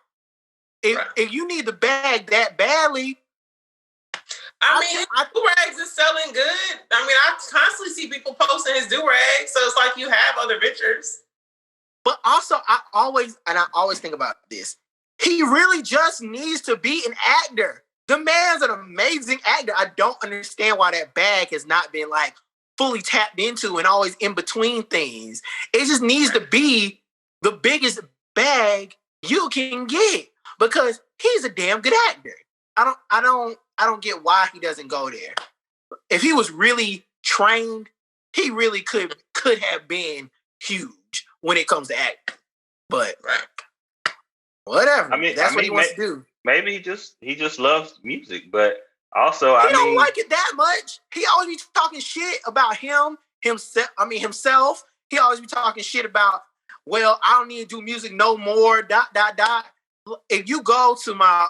A: If you need the bag that badly,
B: I mean, do-rags is selling good. I mean, I constantly see people posting his do-rags, so it's like you have other pictures.
A: But also, I always think about this. He really just needs to be an actor. The man's an amazing actor. I don't understand why that bag has not been like fully tapped into and always in between things. It just needs to be the biggest bag you can get because he's a damn good actor. I don't get why he doesn't go there. If he was really trained, he really could have been huge when it comes to acting. But whatever. I mean, that's what he wants to do.
C: Maybe he just loves music, but also
A: he don't like it that much. He always be talking shit about himself. He always be talking shit about, well, I don't need to do music no more. ... If you go to my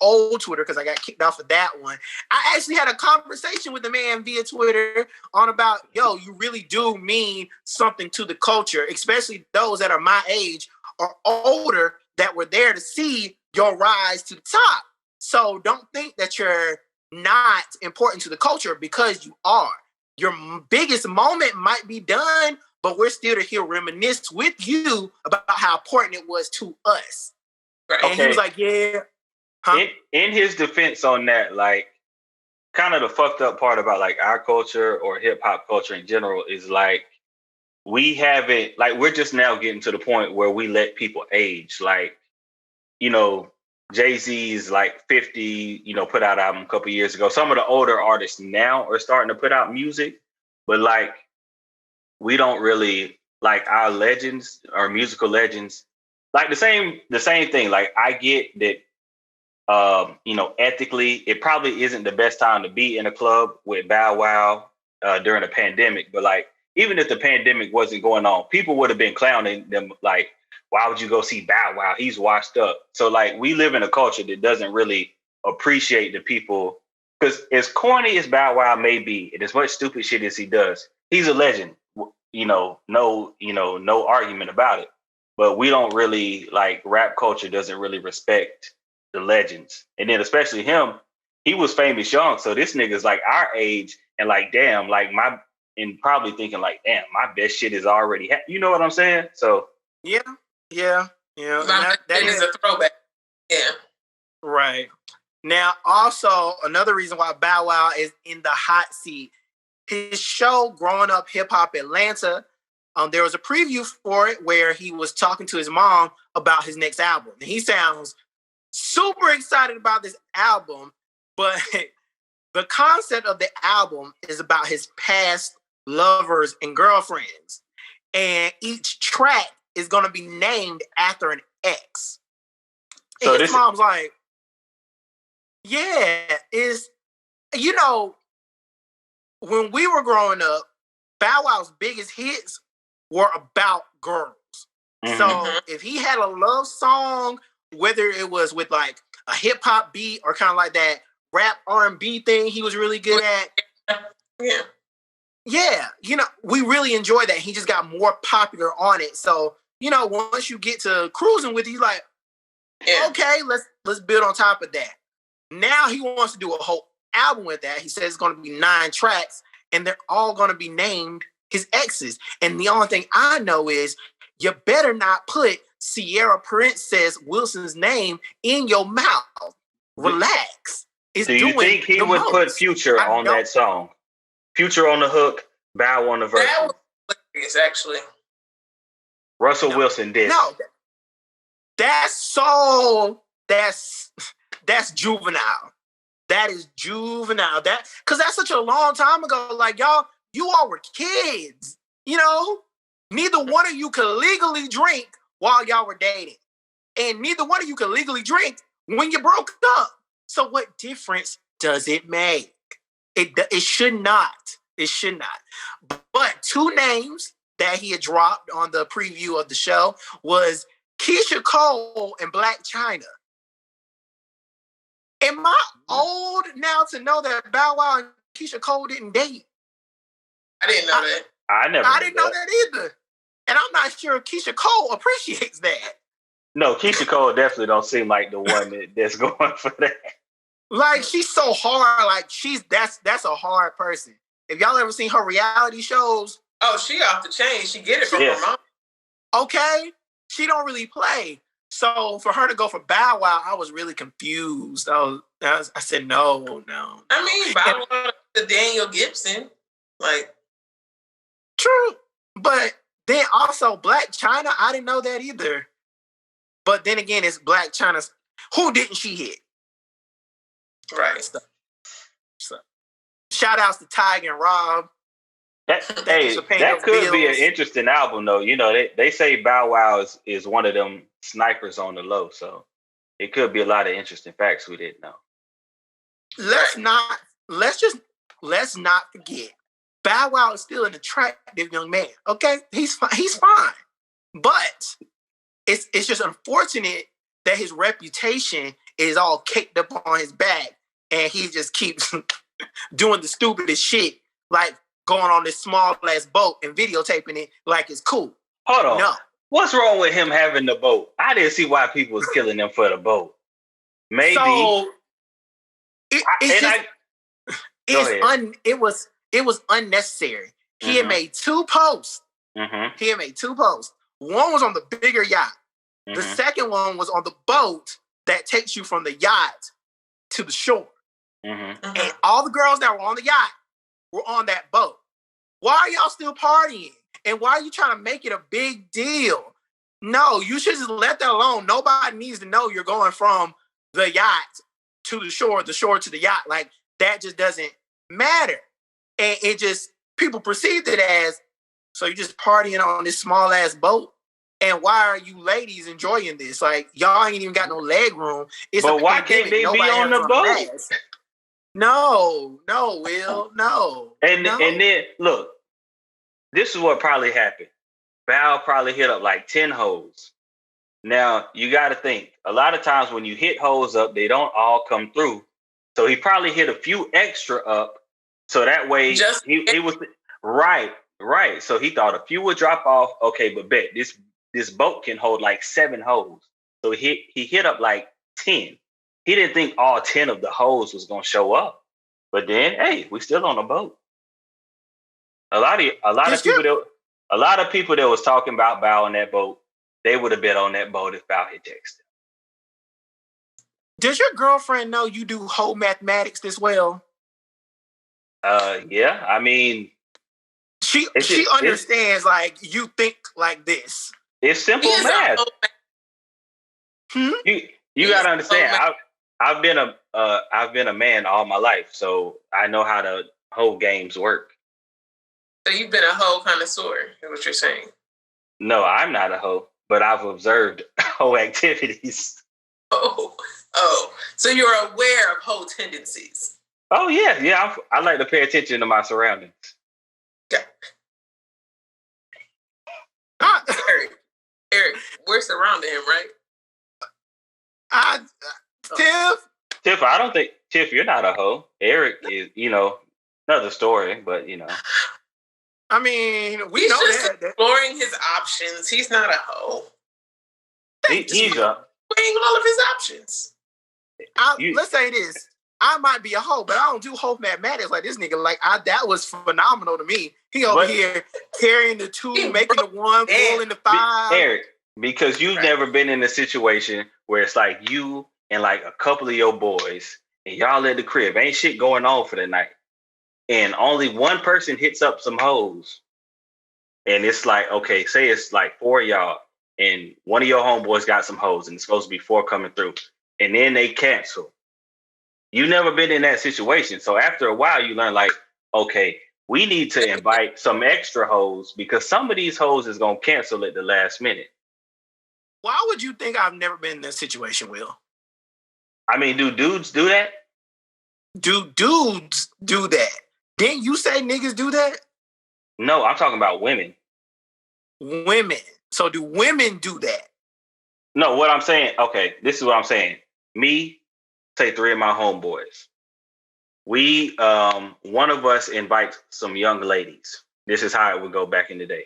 A: old Twitter, because I got kicked off of that one. I actually had a conversation with the man via Twitter on about, yo, you really do mean something to the culture, especially those that are my age or older that were there to see your rise to the top. So don't think that you're not important to the culture because you are. Your biggest moment might be done, but we're still here reminisce with you about how important it was to us. And he was like, yeah. Huh?
C: In his defense on that, like, kind of the fucked up part about like our culture or hip hop culture in general is like, we haven't, like, we're just now getting to the point where we let people age. Like, you know, Jay-Z's like 50, you know, put out an album a couple years ago. Some of the older artists now are starting to put out music, but like, we don't really, like, our legends, our musical legends, like the same thing. Like, I get that, you know, ethically, it probably isn't the best time to be in a club with Bow Wow during a pandemic. But like, even if the pandemic wasn't going on, people would have been clowning them. Like, why would you go see Bow Wow? He's washed up. So like, we live in a culture that doesn't really appreciate the people. Because as corny as Bow Wow may be, and as much stupid shit as he does, he's a legend. No argument about it. But we don't really, like, rap culture doesn't really respect the legends. And then especially him, he was famous young. So this nigga's like our age and like, damn, like and probably thinking like, damn, my best shit is already, you know what I'm saying? So.
A: Yeah.
B: That is a throwback. Yeah.
A: Right. Now, also, another reason why Bow Wow is in the hot seat, his show, Growing Up Hip Hop Atlanta, there was a preview for it where he was talking to his mom about his next album. And he sounds super excited about this album, but the concept of the album is about his past lovers and girlfriends. And each track is going to be named after an ex. So and his mom's like, yeah, you know, when we were growing up, Bow Wow's biggest hits were about girls. Mm-hmm. So if he had a love song, whether it was with like a hip hop beat or kind of like that rap R&B thing he was really good at. Yeah, you know, we really enjoyed that. He just got more popular on it. So, you know, once you get to cruising with it, he's like, okay, let's build on top of that. Now he wants to do a whole album with that. He says it's going to be 9 tracks and they're all going to be named his exes. And the only thing I know is you better not put Sierra Princess Wilson's name in your mouth. Relax.
C: Do you think he would put Future on that song? Future on the hook, Bow on the verse.
B: That was hilarious, actually.
C: Russell Wilson did.
A: No, that's juvenile. That is juvenile. Because that's such a long time ago. Like, you all were kids. You know? Neither one of you could legally drink while y'all were dating. And neither one of you could legally drink when you broke up. So what difference does it make? It should not. It should not. But two names that he had dropped on the preview of the show was Keisha Cole and Black China. Am I old now to know that Bow Wow and Keisha Cole didn't date?
B: I didn't know that.
A: I didn't know that either. And I'm not sure Keisha Cole appreciates that.
C: No, Keisha Cole definitely don't seem like the one that's going for that.
A: Like, she's so hard. Like, that's a hard person. If y'all ever seen her reality shows.
B: Oh, she off the chain. She get it from her mom.
A: Okay. She don't really play. So for her to go for Bow Wow, I was really confused. I said, no.
B: I mean, Bow Wow to Daniel Gibson. Like.
A: True. But then also Black China, I didn't know that either. But then again, it's Black China's. Who didn't she hit?
B: Right.
A: So shout outs to Tiger and Rob.
C: That could be an interesting album, though. You know, they say Bow Wow is one of them snipers on the low, so it could be a lot of interesting facts we didn't know.
A: Let's not forget. Bow Wow is still an attractive young man. Okay, he's fine, but it's just unfortunate that his reputation is all caked up on his back, and he just keeps doing the stupidest shit, like going on this small ass boat and videotaping it like it's cool.
C: Hold on.
A: No.
C: What's wrong with him having the boat? I didn't see why people was killing him for the boat. Maybe. So
A: it was unnecessary. He had made two posts. One was on the bigger yacht. The second one was on the boat that takes you from the yacht to the shore. And all the girls that were on the yacht were on that boat. Why are y'all still partying? And why are you trying to make it a big deal? No, you should just let that alone. Nobody needs to know you're going from the yacht to the shore to the yacht. Like, that just doesn't matter. And it just, people perceived it as, so you're just partying on this small ass boat. And why are you ladies enjoying this? Like, y'all ain't even got no leg room.
C: But why can't they be on the boat?
A: No, Will, no.
C: And then, look, this is what probably happened. Val probably hit up like 10 hoes. Now, you got to think, a lot of times when you hit hoes up, they don't all come through. So he probably hit a few extra up. So that way, he was, right. So he thought a few would drop off. Okay, but bet, this boat can hold like 7 hoes. So he hit up like 10. He didn't think all 10 of the hoes was going to show up. But then, hey, we still on a boat. A lot of people that was talking about Bow on that boat, they would have been on that boat if Bow had texted.
A: Does your girlfriend know you do whole mathematics this well?
C: Yeah. I mean,
A: she understands. Like, you think like this.
C: It's simple math. You gotta understand. I've been a man all my life, so I know how the whole games work.
B: So you've been a hoe connoisseur, is what you're saying?
C: No, I'm not a hoe, but I've observed hoe activities.
B: Oh. So you're aware of hoe tendencies.
C: Oh yeah. I like to pay attention to my surroundings.
B: Yeah. Eric, we're surrounding him, right?
C: Typh, I don't think Typh, you're not a hoe. Eric is, another story, but
A: I mean,
B: he's know just that. Exploring his options. He's not a hoe.
C: He's
B: weighing all of his options.
A: Let's say this. I might be a hoe, but I don't do hoe mathematics like this nigga. Like, that was phenomenal to me. He over here carrying the 2, making the 1, pulling the 5.
C: Eric, because you've never been in a situation where it's like you and like a couple of your boys and y'all at the crib, ain't shit going on for the night. And only one person hits up some hoes. And it's like, okay, say it's like 4 of y'all and one of your homeboys got some hoes and it's supposed to be 4 coming through. And then they cancel. You never been in that situation. So after a while, you learn like, okay, we need to invite some extra hoes because some of these hoes is going to cancel at the last minute.
A: Why would you think I've never been in this situation, Will?
C: I mean, do dudes do that?
A: Do dudes do that? Didn't you say niggas do that?
C: No, I'm talking about women.
A: Women. So do women do that?
C: No, what I'm saying, okay, this is what I'm saying. Me, say 3 of my homeboys. We, one of us invites some young ladies. This is how it would go back in the day.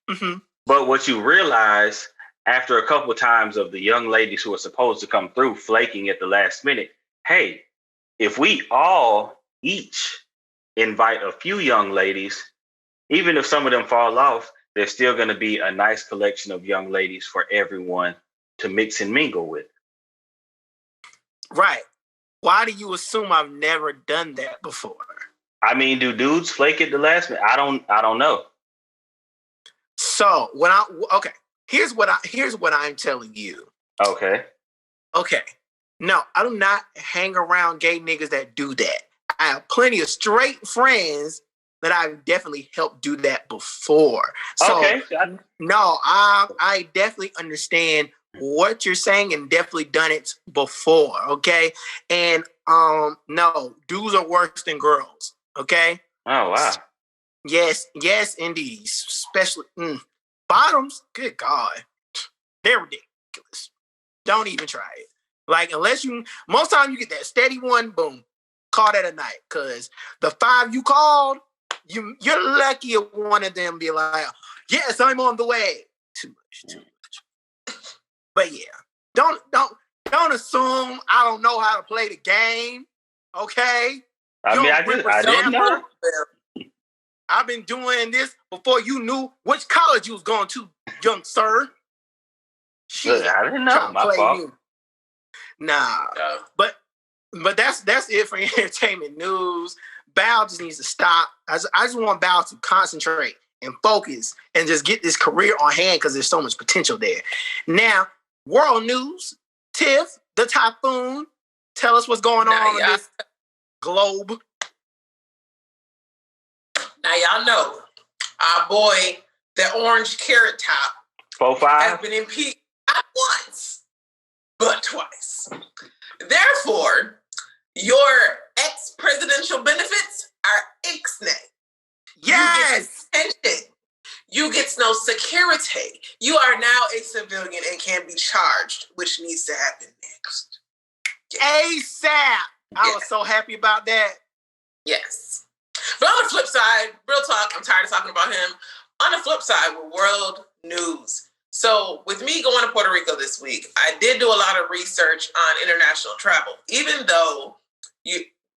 A: Mm-hmm.
C: But what you realize after a couple of times of the young ladies who are supposed to come through flaking at the last minute, hey, if we all each invite a few young ladies, even if some of them fall off, there's still going to be a nice collection of young ladies for everyone to mix and mingle with.
A: Right. Why do you assume I've never done that before?
C: I mean, do dudes flake at the last minute? I don't know.
A: So here's what I'm telling you.
C: Okay.
A: No, I do not hang around gay niggas that do that. I have plenty of straight friends that I've definitely helped do that before. So
C: okay.
A: No, I definitely understand what you're saying and definitely done it before. Okay. And no, dudes are worse than girls. Okay.
C: Oh wow.
A: Yes, indeed. Especially bottoms, good God. They're ridiculous. Don't even try it. Like, most times you get that steady one, boom, call that a night. Because the 5 you called, you're lucky if one of them be like, yes, I'm on the way. Too much. But yeah, don't assume I don't know how to play the game. Okay?
C: I didn't know.
A: I've been doing this before you knew which college you was going to, young sir.
C: Shit, I didn't know. My fault.
A: You. Nah, but that's it for entertainment news. Bow just needs to stop. I just want Bow to concentrate and focus and just get this career on hand because there's so much potential there. Now, world news. Typh, the typhoon, tell us what's going on in this globe.
B: Now y'all know our boy, the orange carrot top,
C: 4-5
B: has been impeached not once, but twice. Therefore, your ex-presidential benefits are ixnay.
A: Yes!
B: You get no security. You are now a civilian and can be charged, which needs to happen next.
A: Yes. ASAP! I was so happy about that.
B: Yes. But on the flip side, real talk, I'm tired of talking about him. On the flip side, with world news. So with me going to Puerto Rico this week, I did do a lot of research on international travel. Even though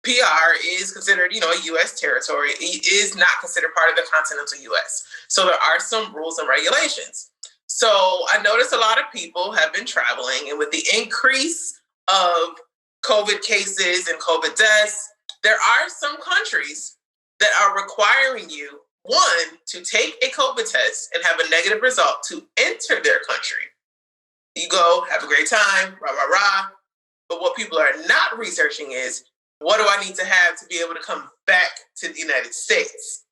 B: PR is considered, a U.S. territory, it is not considered part of the continental U.S. So there are some rules and regulations. So I noticed a lot of people have been traveling, and with the increase of COVID cases and COVID deaths, there are some countries that are requiring you, one, to take a COVID test and have a negative result to enter their country. You go, have a great time, rah, rah, rah. But what people are not researching is, what do I need to have to be able to come back to the United States?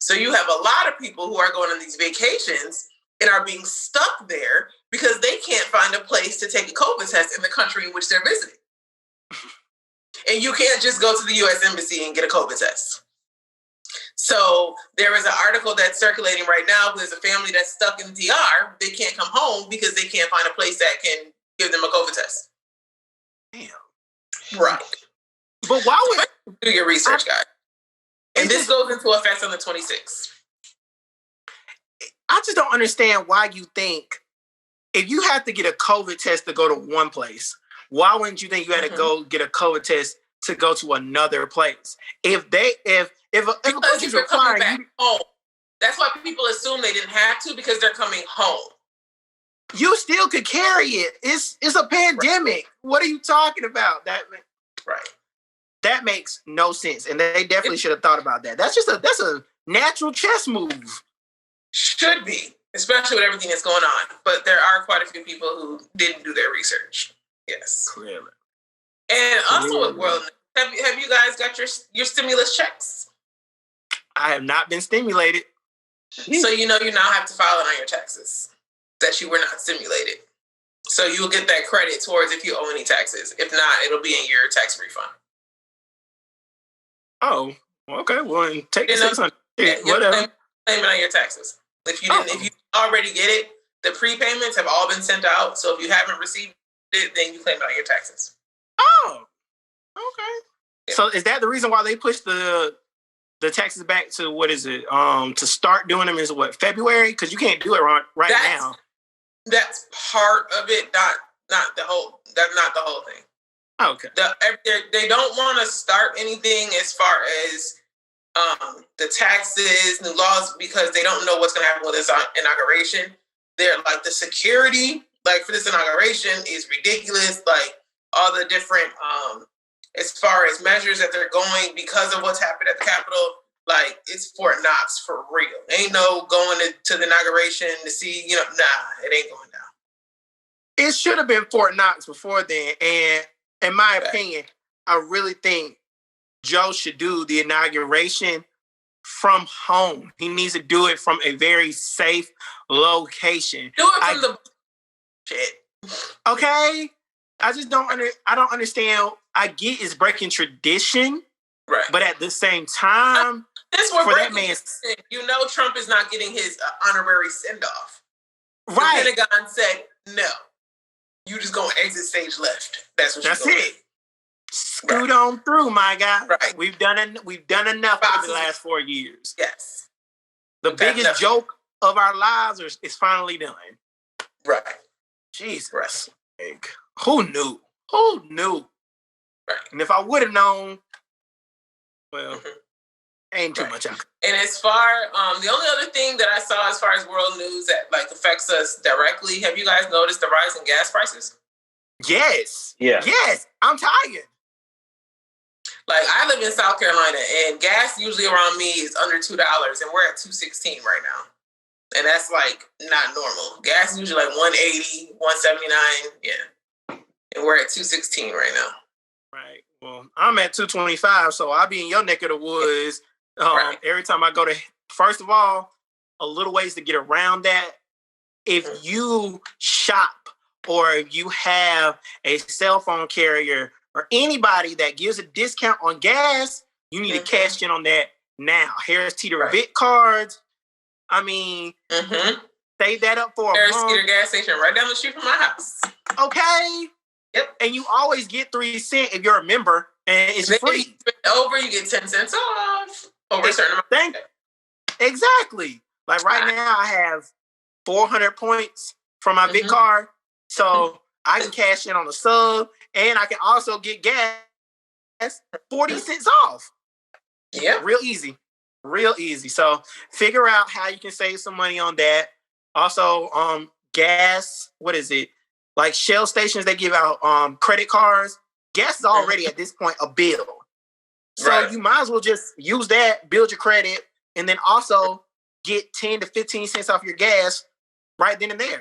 B: So you have a lot of people who are going on these vacations and are being stuck there because they can't find a place to take a COVID test in the country in which they're visiting. And you can't just go to the U.S. Embassy and get a COVID test. So there is an article that's circulating right now. There's a family that's stuck in DR. They can't come home because they can't find a place that can give them a COVID test.
A: Damn.
B: Right.
A: But why would
B: do your research, guys? And this goes into effect on the 26th.
A: I just don't understand why you think if you have to get a COVID test to go to one place, why wouldn't you think you had to go get a COVID test to go to another place? If a place is requiring
B: back home, that's why people assume they didn't have to because they're coming home.
A: You still could carry it. It's a pandemic. Right. What are you talking about? That makes no sense, and they definitely should have thought about that. That's a natural chess move.
B: Should be, especially with everything that's going on. But there are quite a few people who didn't do their research. Yes.
A: Clearly.
B: And also with world news, have you guys got your stimulus checks?
A: I have not been stimulated.
B: So you now have to file it on your taxes that you were not stimulated. So you'll get that credit towards if you owe any taxes. If not, it'll be in your tax refund.
A: Oh, okay. Well, take the 600. Whatever.
B: Claim it on your taxes. If you already get it, the prepayments have all been sent out. So if you haven't received it, then you claim it on your taxes.
A: Oh, okay. Yeah. So is that the reason why they pushed the taxes back to what is it? To start doing them is what, February? Because you can't do it right now.
B: That's part of it, not the whole. That's not the whole thing.
A: Okay.
B: They don't want to start anything as far as the taxes, new laws, because they don't know what's going to happen with this inauguration. They're like, the security, like for this inauguration, is ridiculous. Like all the different, as far as measures that they're going because of what's happened at the Capitol, like it's Fort Knox for real. Ain't no going to the inauguration to see, nah, it ain't going down.
A: It should have been Fort Knox before then. And in my opinion, I really think Joe should do the inauguration from home. He needs to do it from a very safe location.
B: Do it from the shit.
A: Okay? I just don't understand. I get it's breaking tradition.
B: Right.
A: But at the same time,
B: for that man, Trump is not getting his honorary send-off.
A: Right.
B: The Pentagon said, no, you just gonna exit stage left. That's it.
A: Scoot on through, my guy.
B: Right.
A: We've done enough for the last 4 years.
B: Yes.
A: The biggest joke of our lives is finally done.
B: Right.
A: Jesus.
B: Right.
A: Who knew? Right. And if I would have known, well, ain't too much.
B: And as far, the only other thing that I saw as far as world news that affects us directly, have you guys noticed the rise in gas prices?
A: Yes.
C: Yeah.
A: Yes. I'm tired.
B: Like, I live in South Carolina, and gas usually around me is under $2, and we're at $2.16 right now. And that's, not normal. Gas is usually, $1.80, $1.79, yeah. And we're at $2.16 right now.
A: Right. Well, I'm at $2.25, so I'll be in your neck of the woods. Every time I go to, first of all, a little ways to get around that. If you shop or if you have a cell phone carrier or anybody that gives a discount on gas, you need to cash in on that now. Harris Teeter Vit cards. I mean, save that up for
B: Harris
A: a month.
B: Teeter gas station right down the street from my house.
A: Okay.
B: Yep.
A: And you always get 3 cents if you're a member, and it's free.
B: You spend over, you get 10 cents off over a certain amount.
A: Exactly. Like right now, I have 400 points from my Vit card, so I can cash in on the sub, and I can also get gas 40 cents off.
B: Yeah.
A: Real easy. So figure out how you can save some money on that. Also, gas, what is it? Like Shell stations, they give out credit cards. Gas is already at this point a bill. So you might as well just use that, build your credit, and then also get 10 to 15 cents off your gas right then and there.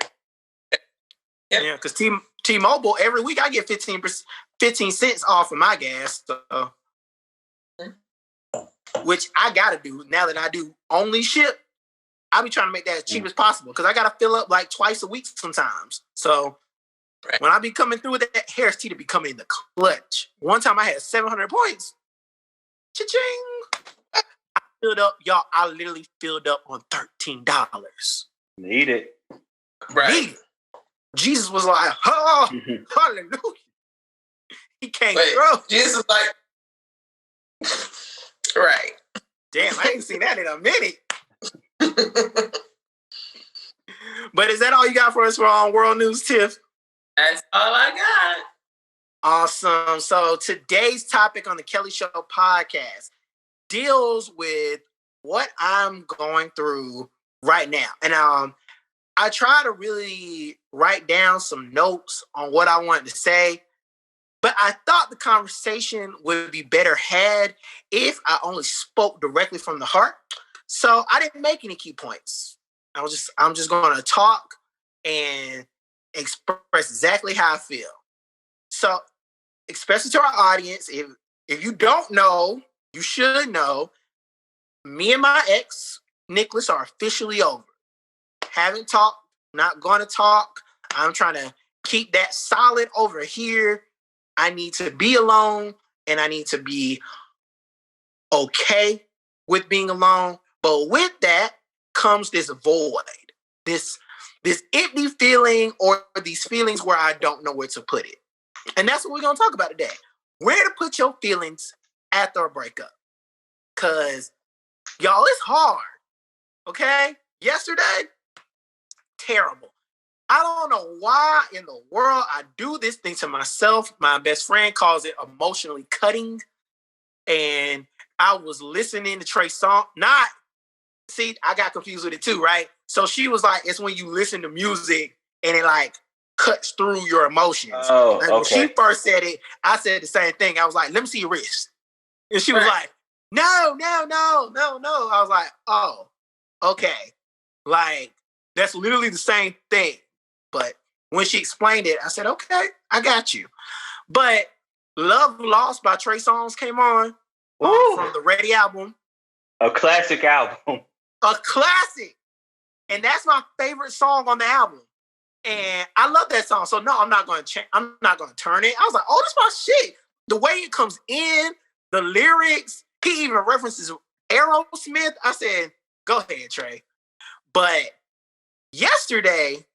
A: Yeah, because T-Mobile, every week I get 15 cents off of my gas. So, which I got to do now that I do only ship. I'll be trying to make that as cheap as possible because I got to fill up twice a week sometimes. So when I be coming through with that, Harris Teeter be coming in the clutch. One time I had 700 points. Cha-ching! I filled up, y'all. I literally filled up on $13.
C: Need it.
B: Right.
A: Need it. Jesus was like, oh, hallelujah. He came through.
B: Jesus was like, right.
A: Damn, I ain't seen that in a minute. But is that all you got for us on World News, Typh?
B: That's all I got.
A: Awesome. So today's topic on the Kelley Show Podcast deals with what I'm going through right now. And I try to really write down some notes on what I wanted to say, but I thought the conversation would be better had if I only spoke directly from the heart. So I didn't make any key points. I'm just going to talk and express exactly how I feel. So especially to our audience, if you don't know, you should know, me and my ex, Nicholas, are officially over. Haven't talked, not going to talk. I'm trying to keep that solid over here. I need to be alone, and I need to be okay with being alone. But with that comes this void, this empty feeling, or these feelings where I don't know where to put it. And that's what we're going to talk about today. Where to put your feelings after a breakup. Because, y'all, it's hard. Okay? Yesterday, terrible. I don't know why in the world I do this thing to myself. My best friend calls it emotionally cutting. And I was listening to Trey's song. See, I got confused with it too, right? So she was like, it's when you listen to music and it like cuts through your emotions.
C: Oh,
A: like, when she first said it, I said the same thing. I was like, let me see your wrist. And she was like, no. I was like, oh, okay. Like, that's literally the same thing. But when she explained it, I said, okay, I got you. But Love Lost by Trey Songz came on from the Ready album.
C: A classic album.
A: A classic. And that's my favorite song on the album. And I love that song. So no, I'm not going to turn it. I was like, oh, this is my shit. The way it comes in, the lyrics, he even references Aerosmith. I said, go ahead, Trey. But yesterday,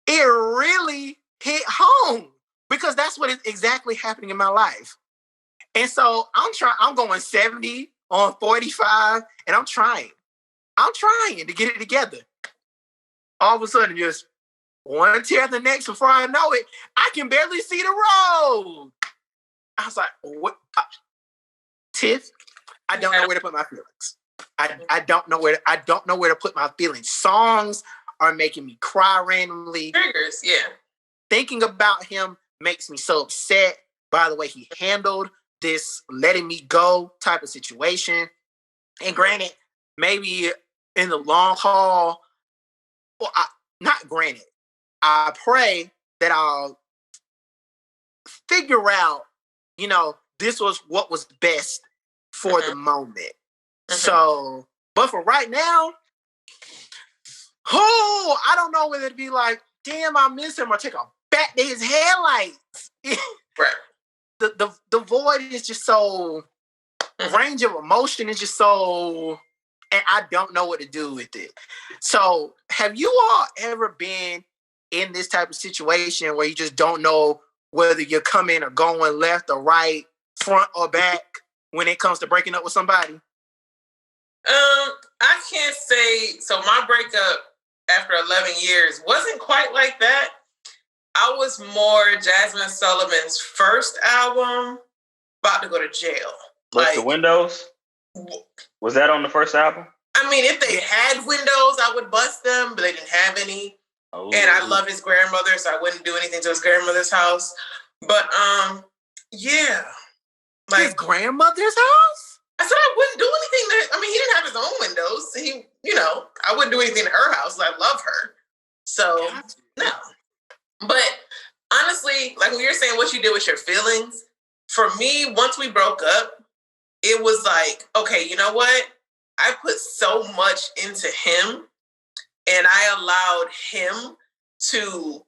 A: it really hit home because that's what is exactly happening in my life. And so I'm going 70 on 45, and I'm trying to get it together. All of a sudden, just one tear after the next, before I know it, I can barely see the road. I was like, what? Typh, I don't know where to put my feelings. I don't know where to put my feelings. Songs are making me cry randomly.
B: Triggers, yeah.
A: Thinking about him makes me so upset by the way he handled this letting me go type of situation. And granted, maybe in the long haul, I pray that I'll figure out, this was what was best for the moment. Mm-hmm. So, but for right now, I don't know whether to be like, damn, I miss him, or take a back to his headlights.
B: Right.
A: The void is just so, range of emotion is just so, and I don't know what to do with it. So have you all ever been in this type of situation where you just don't know whether you're coming or going left or right, front or back when it comes to breaking up with somebody?
B: I can't say, so my breakup after 11 years wasn't quite like that. I was more Jasmine Sullivan's first album, About to Go to Jail.
C: Bust the Windows? Was that on the first album?
B: I mean, if they had windows, I would bust them, but they didn't have any. Oh. And I love his grandmother, so I wouldn't do anything to his grandmother's house. But, yeah. Like,
A: his grandmother's house?
B: I said I wouldn't do anything he didn't have his own windows. I wouldn't do anything to her house. I love her. So, no. But honestly, like when you're saying what you did with your feelings, for me, once we broke up, it was like, okay, you know what? I put so much into him, and I allowed him to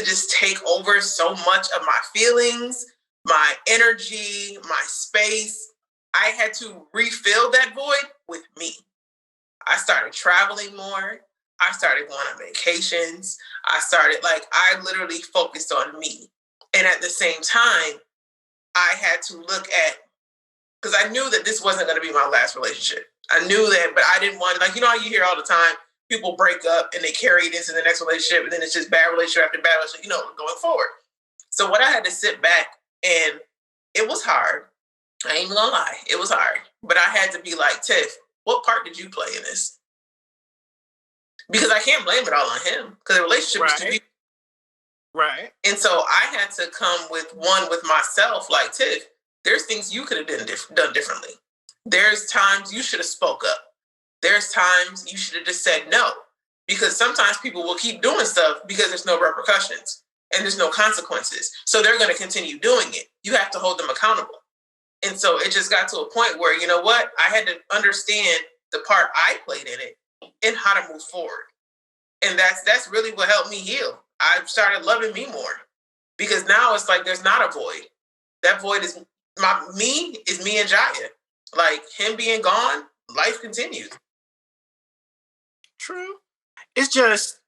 B: just take over so much of my feelings, my energy, my space. I had to refill that void with me. I started traveling more. I started going on vacations. I literally focused on me. And at the same time, I had to look at, because I knew that this wasn't going to be my last relationship. I knew that, but I didn't want, how you hear all the time, people break up and they carry it into the next relationship, and then it's just bad relationship after bad relationship, going forward. So what I had to sit back, and it was hard. I ain't even gonna lie. It was hard. But I had to be like, Typh, what part did you play in this? Because I can't blame it all on him, because the relationship was too deep.
A: Right.
B: And so I had to come with myself, like, Typh, there's things you could have done differently. There's times you should have spoke up. There's times you should have just said no. Because sometimes people will keep doing stuff because there's no repercussions. and there's no consequences. So they're going to continue doing it. You have to hold them accountable. And so it just got to a point where, you know what? I had to understand the part I played in it and how to move forward. And that's really what helped me heal. I started loving me more because now it's like there's not a void. That void is me and Jaya. Like him being gone, life continues.
A: True. It's just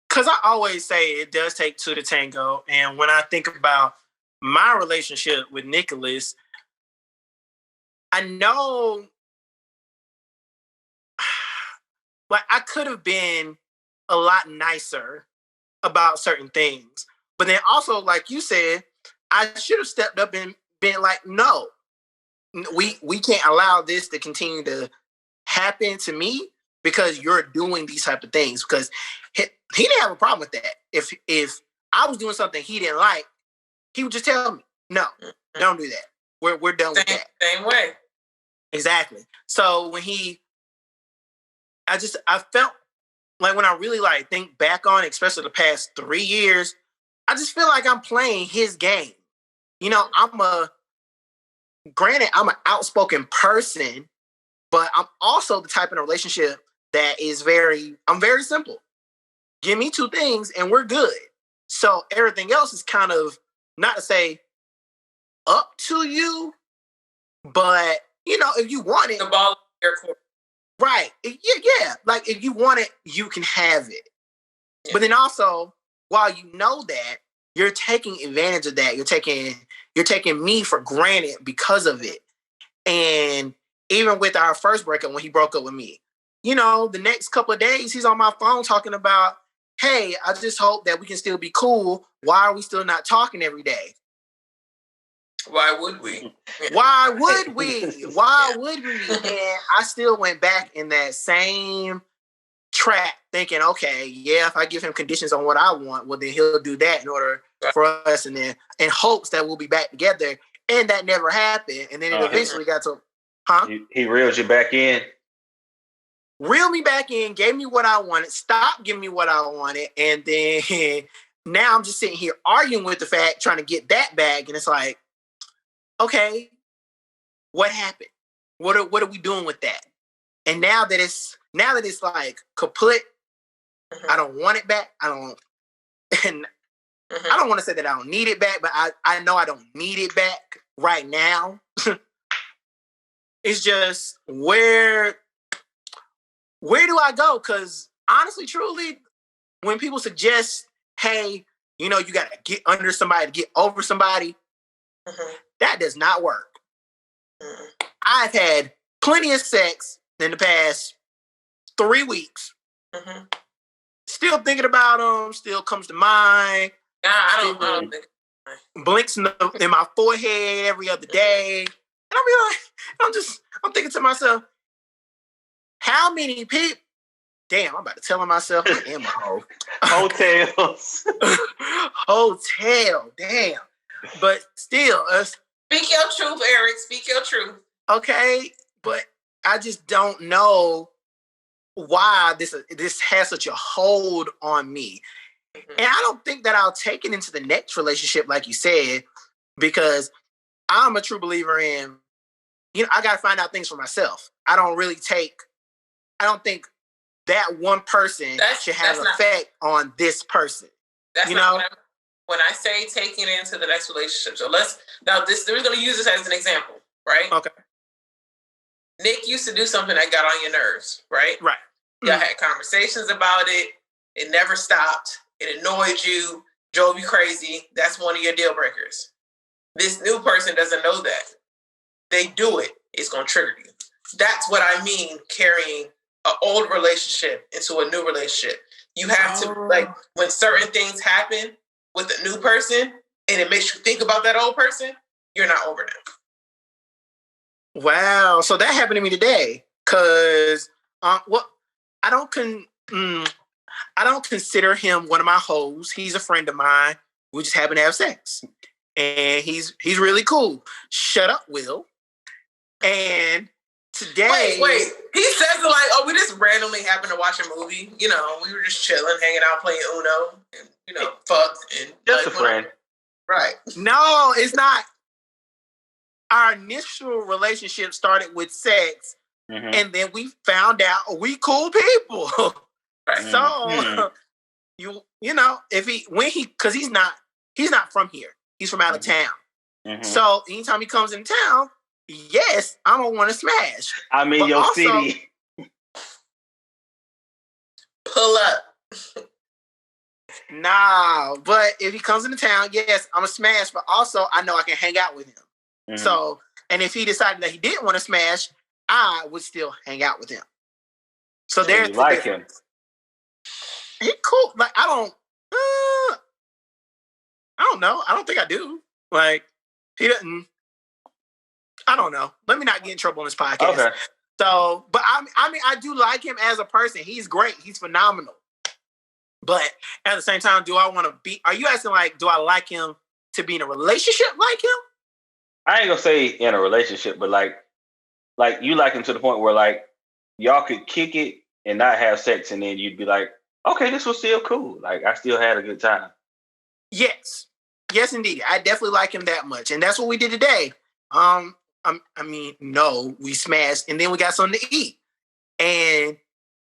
A: because I always say it does take two to tango. And when I think about my relationship with Nicholas, I know like I could have been a lot nicer about certain things. But then also, like you said, I should have stepped up and been like, no, we can't allow this to continue to happen to me because you're doing these type of things. Because he didn't have a problem with that. If I was doing something he didn't like, he would just tell me, no, don't do that. We're done with that.
B: Same way.
A: Exactly. So when I felt like when I really like think back on it, especially the past 3 years, I just feel like I'm playing his game. You know, granted, I'm an outspoken person, but I'm also the type of relationship that is I'm very simple. Give me two things and we're good. So everything else is kind of, not to say up to you, but you know, if you want it,
B: the ball in your court.
A: Right. Yeah. Like if you want it, you can have it. Yeah. But then also, while you know that, you're taking advantage of that. You're taking me for granted because of it. And even with our first breakup, when he broke up with me, you know, the next couple of days, he's on my phone talking about, hey, I just hope that we can still be cool. Why are we still not talking every day?
B: Why would we?
A: Why would we? Why would we? And I still went back in that same trap thinking, okay, yeah, if I give him conditions on what I want, well, then he'll do that in order for us. And then in hopes that we'll be back together. And that never happened. And then it eventually got to,
C: He reeled you back in.
A: Reeled me back in, gave me what I wanted, stopped giving me what I wanted. And then now I'm just sitting here arguing with the fact, trying to get that back. And it's like, okay, what happened? What are we doing with that? And now that it's like kaput, I don't want it back. I don't want to say that I don't need it back, but I know I don't need it back right now. It's just where do I go? Because honestly, truly, when people suggest, hey, you know, you got to get under somebody to get over somebody, that does not work. I've had plenty of sex in the past 3 weeks. Still thinking about them, still comes to mind.
B: I don't think.
A: Blinks in my forehead every other day. And I'm thinking to myself, how many people? Damn, I'm about to tell myself I am a hoe.
C: Hotels.
A: Hotel, damn. But still,
B: speak your truth, Eric. Speak your truth.
A: Okay, but I just don't know why this has such a hold on me. And I don't think that I'll take it into the next relationship, like you said, because I'm a true believer in, you know, I got to find out things for myself. I don't think that one person should have an effect on this person.
B: That's you know? When I say taking it into the next relationship. So we're going to use this as an example, right?
A: Okay.
B: Nick used to do something that got on your nerves, right?
A: Right.
B: Y'all had conversations about it. It never stopped. It annoyed you, drove you crazy. That's one of your deal breakers. This new person doesn't know that. They do it. It's going to trigger you. That's what I mean, carrying an old relationship into a new relationship. You have to, like, when certain things happen with a new person and it makes you think about that old person, you're not over them.
A: Wow. So that happened to me today. Because, I don't consider him one of my hoes. He's a friend of mine. We just happen to have sex. And he's really cool. Shut up, Will. And today.
B: Wait. He says it like, oh, we just randomly happened to watch a movie. You know, we were just chilling, hanging out, playing Uno, and, you know, fuck. And
C: just a friend.
B: Right.
A: No, it's not. Our initial relationship started with sex, and then we found out we cool people. Right. So you know, because he's not from here. He's from out of town. So anytime he comes in town, yes, I'm gonna want to smash.
C: I'm in your city.
B: Pull up.
A: Nah, but if he comes into town, yes, I'm gonna smash. But also, I know I can hang out with him. So, and if he decided that he didn't want to smash, I would still hang out with him. So there's
C: you like him.
A: He cool. Like I don't know. I don't think I do. Like he doesn't. I don't know. Let me not get in trouble on this podcast.
C: Okay.
A: So, but I mean, I do like him as a person. He's great. He's phenomenal. But at the same time, do I want to be? Are you asking like, do I like him to be in a relationship like him?
C: I ain't gonna say in a relationship, but like you like him to the point where like y'all could kick it and not have sex, and then you'd be like, okay, this was still cool. Like I still had a good time.
A: Yes, indeed. I definitely like him that much, and that's what we did today. I mean, no, we smashed, and then we got something to eat, and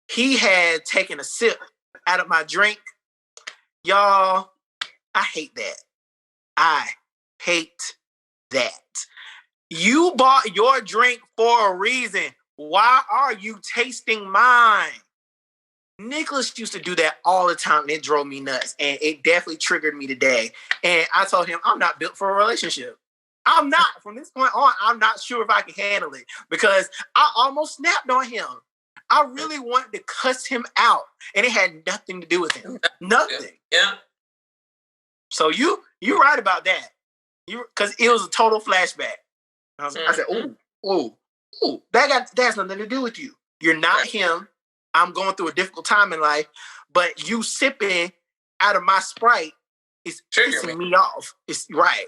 A: he had taken a sip out of my drink. Y'all, I hate that. I hate that. You bought your drink for a reason. Why are you tasting mine? Nicholas used to do that all the time, and it drove me nuts, and it definitely triggered me today. And I told him, I'm not built for a relationship. I'm not. From this point on, I'm not sure if I can handle it because I almost snapped on him. I really wanted to cuss him out, and it had nothing to do with him. Nothing.
B: Yeah.
A: So you're right about that. Because it was a total flashback. I said, ooh, that has nothing to do with you. You're not him. I'm going through a difficult time in life, but you sipping out of my Sprite is pissing me off. It's right.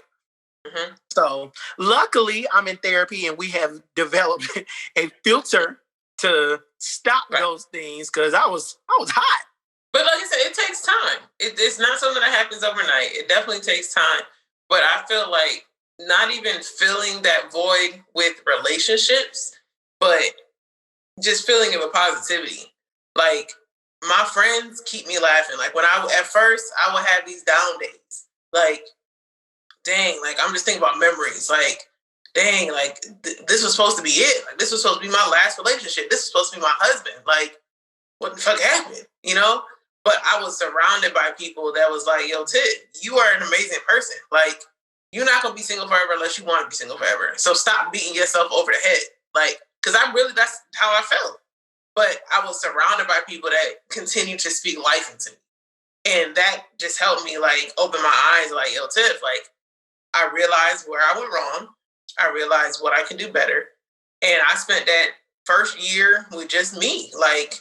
A: So luckily, I'm in therapy, and we have developed a filter to stop those things because I was hot.
B: But like I said, it takes time. It's not something that happens overnight. It definitely takes time. But I feel like not even filling that void with relationships, but just filling it with positivity. Like my friends keep me laughing. Like at first I would have these down days. Like, dang, like I'm just thinking about memories. Like, dang, like this was supposed to be it. Like this was supposed to be my last relationship. This was supposed to be my husband. Like, what the fuck happened? You know? But I was surrounded by people that was like, yo, Typh, you are an amazing person. Like, you're not going to be single forever unless you want to be single forever. So stop beating yourself over the head. Like, because that's how I felt. But I was surrounded by people that continue to speak life into me. And that just helped me, like, open my eyes, like, yo, Typh, like, I realized where I went wrong. I realized what I can do better. And I spent that first year with just me. Like,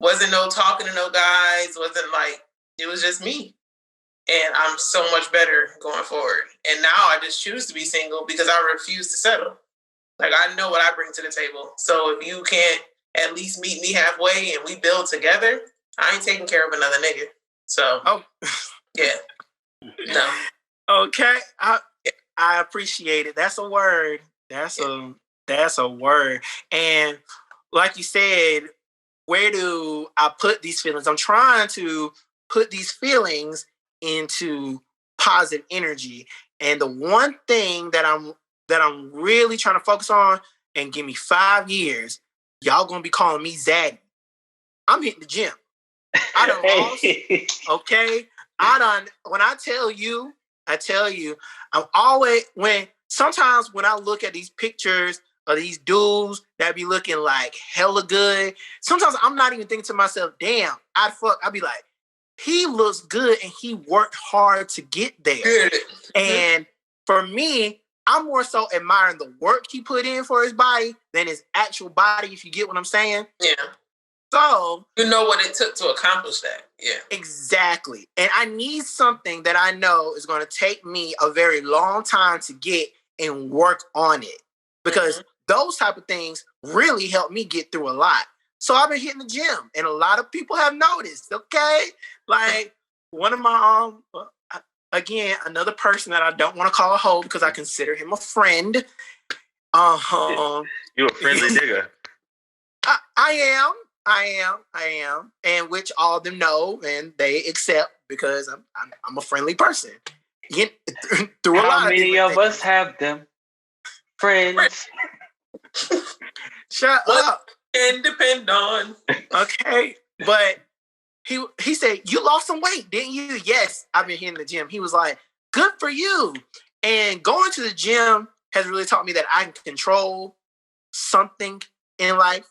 B: wasn't no talking to no guys. Wasn't like, it was just me. And I'm so much better going forward. And now I just choose to be single because I refuse to settle. Like, I know what I bring to the table. So if you can't at least meet me halfway and we build together, I ain't taking care of another nigga. So, yeah. No.
A: Okay. I appreciate it. That's a word. That's a word. And like you said, where do I put these feelings? I'm trying to put these feelings into positive energy. And the one thing that I'm really trying to focus on, and give me 5 years, y'all gonna be calling me Zaddy. I'm hitting the gym. I done lost. Okay. When I tell you, I'm always, sometimes when I look at these pictures of these dudes that be looking like hella good, sometimes I'm not even thinking to myself, damn, I'd be like, he looks good and he worked hard to get there. And for me, I'm more so admiring the work he put in for his body than his actual body, if you get what I'm saying.
B: Yeah.
A: So
B: you know what it took to accomplish that. Yeah.
A: Exactly. And I need something that I know is going to take me a very long time to get and work on it. Because those type of things really help me get through a lot. So I've been hitting the gym, and a lot of people have noticed. Okay, like one of my again, another person that I don't want to call a hoe because I consider him a friend.
C: You a friendly nigga.
A: I am, and which all of them know and they accept because I'm a friendly person. Through a lot
C: How many of us have them friends?
A: Shut up.
B: And depend on.
A: Okay, but he said, you lost some weight, didn't you? Yes, I've been hitting the gym. He was like, good for you. And going to the gym has really taught me that I can control something in life.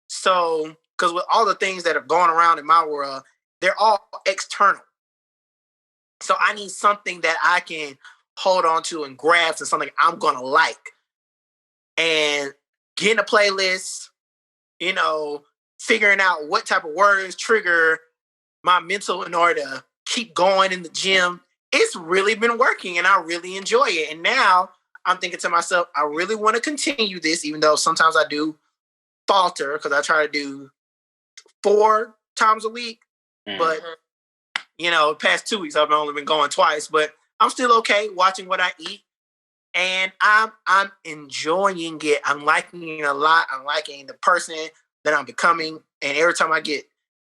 A: So, because with all the things that are going around in my world, they're all external. So I need something that I can hold on to and grab to something I'm going to like. And getting a playlist, figuring out what type of words trigger my mental in order to keep going in the gym. It's really been working and I really enjoy it. And now I'm thinking to myself, I really want to continue this, even though sometimes I do falter because I try to do 4 times a week. But, the past 2 weeks, I've only been going twice, but I'm still okay watching what I eat. And I'm enjoying it. I'm liking it a lot. I'm liking the person that I'm becoming. And every time I get,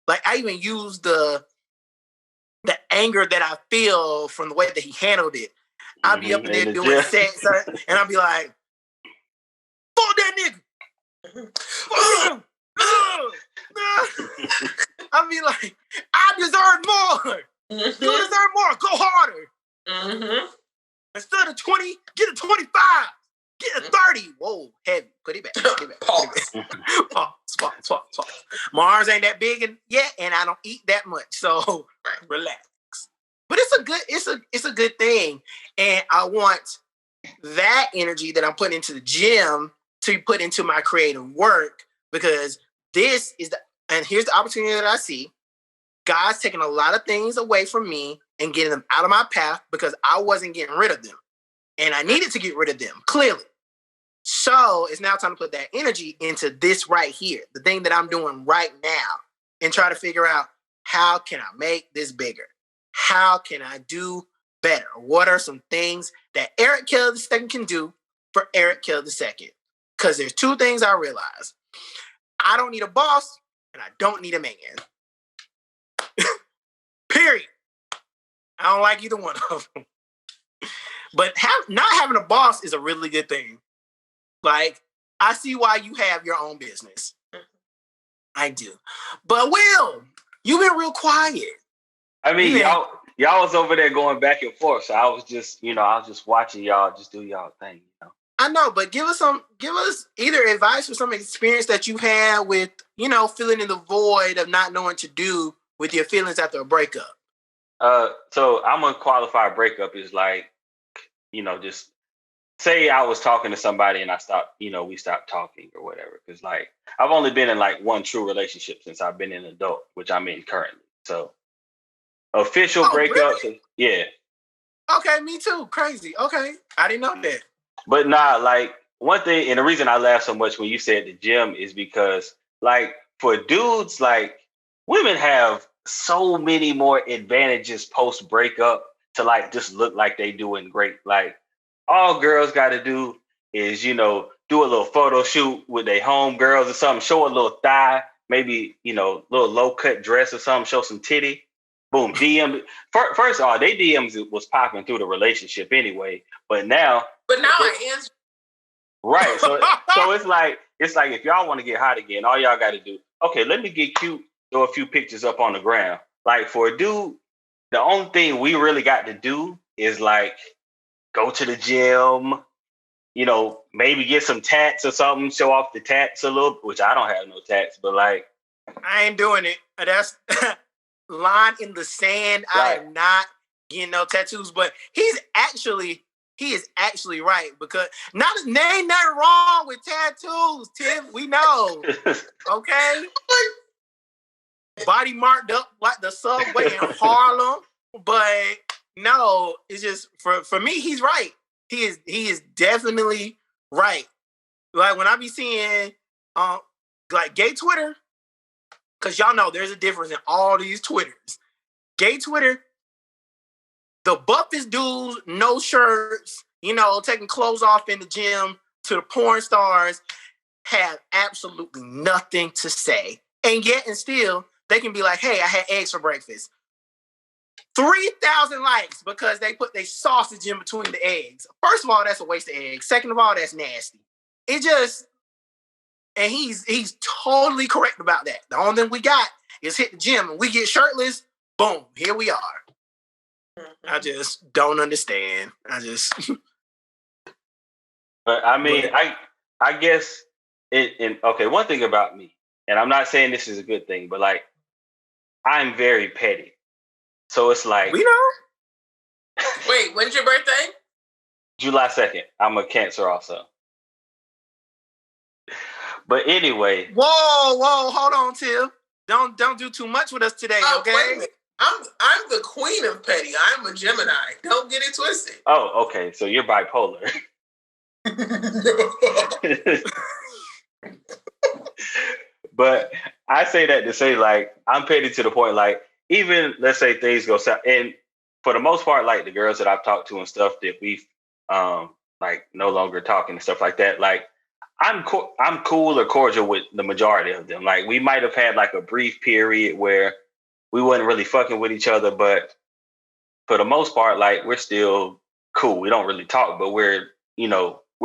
A: I even use the anger that I feel from the way that he handled it. I'll be up in there doing sets, and I'll be like, fuck that nigga. I'll be like, I deserve more. You deserve more. Go harder. Instead of 20, get a 25. Get a 30. Whoa, heavy. Put it back. Pause. My arms ain't that big yet, and I don't eat that much. So relax. But it's a good thing. And I want that energy that I'm putting into the gym to put into my creative work, because this is and here's the opportunity that I see. God's taking a lot of things away from me and getting them out of my path because I wasn't getting rid of them. And I needed to get rid of them, clearly. So it's now time to put that energy into this right here, the thing that I'm doing right now, and try to figure out, how can I make this bigger? How can I do better? What are some things that Eric Kelley II can do for Eric Kelley II? Because there's 2 things I realize. I don't need a boss, and I don't need a man. Period. I don't like either one of them. But not having a boss is a really good thing. I see why you have your own business. I do. But Will, you've been real quiet.
C: I mean, y'all was over there going back and forth. So I was just watching y'all just do y'all thing,
A: I know, but give us either advice or some experience that you had with, feeling in the void of not knowing what to do with your feelings after a breakup.
C: So I'm gonna qualify a breakup is just say I was talking to somebody and I stopped, we stopped talking or whatever. Because I've only been in one true relationship since I've been an adult, which I'm in currently. So official breakups,
A: really?
C: Yeah.
A: Okay, me too. Crazy. Okay, I didn't know that.
C: But nah, one thing, and the reason I laughed so much when you said the gym is because for dudes, women have so many more advantages post breakup to just look like they doing great. All girls got to do is, do a little photo shoot with their home girls or something, show a little thigh, maybe, little low cut dress or something, show some titty. Boom, DM. First of all, they DMs was popping through the relationship anyway, but now
B: I answer.
C: Right. So it's like if y'all want to get hot again, all y'all got to do, okay, let me get cute, throw a few pictures up on the ground. For a dude, the only thing we really got to do is go to the gym, maybe get some tats or something, show off the tats a little, which I don't have no tats, but
A: I ain't doing it. That's line in the sand.
C: Right.
A: I am not getting no tattoos, but he is actually right, because ain't nothing wrong with tattoos, Tim. We know. Okay? Body marked up like the subway in Harlem. But no, it's just for me, he's right. He is definitely right. Like when I be seeing like gay Twitter, because y'all know there's a difference in all these Twitters. Gay Twitter, the buffest dudes, no shirts, taking clothes off in the gym, to the porn stars, have absolutely nothing to say. And yet and still, they can be like, hey, I had eggs for breakfast. 3,000 likes because they put their sausage in between the eggs. First of all, that's a waste of eggs. Second of all, that's nasty. And he's totally correct about that. The only thing we got is hit the gym and we get shirtless, boom, here we are. I just don't understand.
C: But I mean, I guess okay, one thing about me, and I'm not saying this is a good thing, but like I'm very petty. So it's like
A: we know.
B: Wait, when's your birthday?
C: July 2nd. I'm a Cancer also. But anyway.
A: Whoa, hold on, Tim. Don't do too much with us today, okay?
B: Wait a minute. I'm the queen of petty. I'm a Gemini. Don't get it twisted.
C: Oh, okay. So you're bipolar. But I say that to say, like, I'm petty to the point, like, even let's say things go south, and for the most part, like the girls that I've talked to and stuff that we've like no longer talking and stuff like that, like I'm cool or cordial with the majority of them. Like we might have had like a brief period where we wasn't really fucking with each other, but for the most part, like we're still cool. We don't really talk, but we're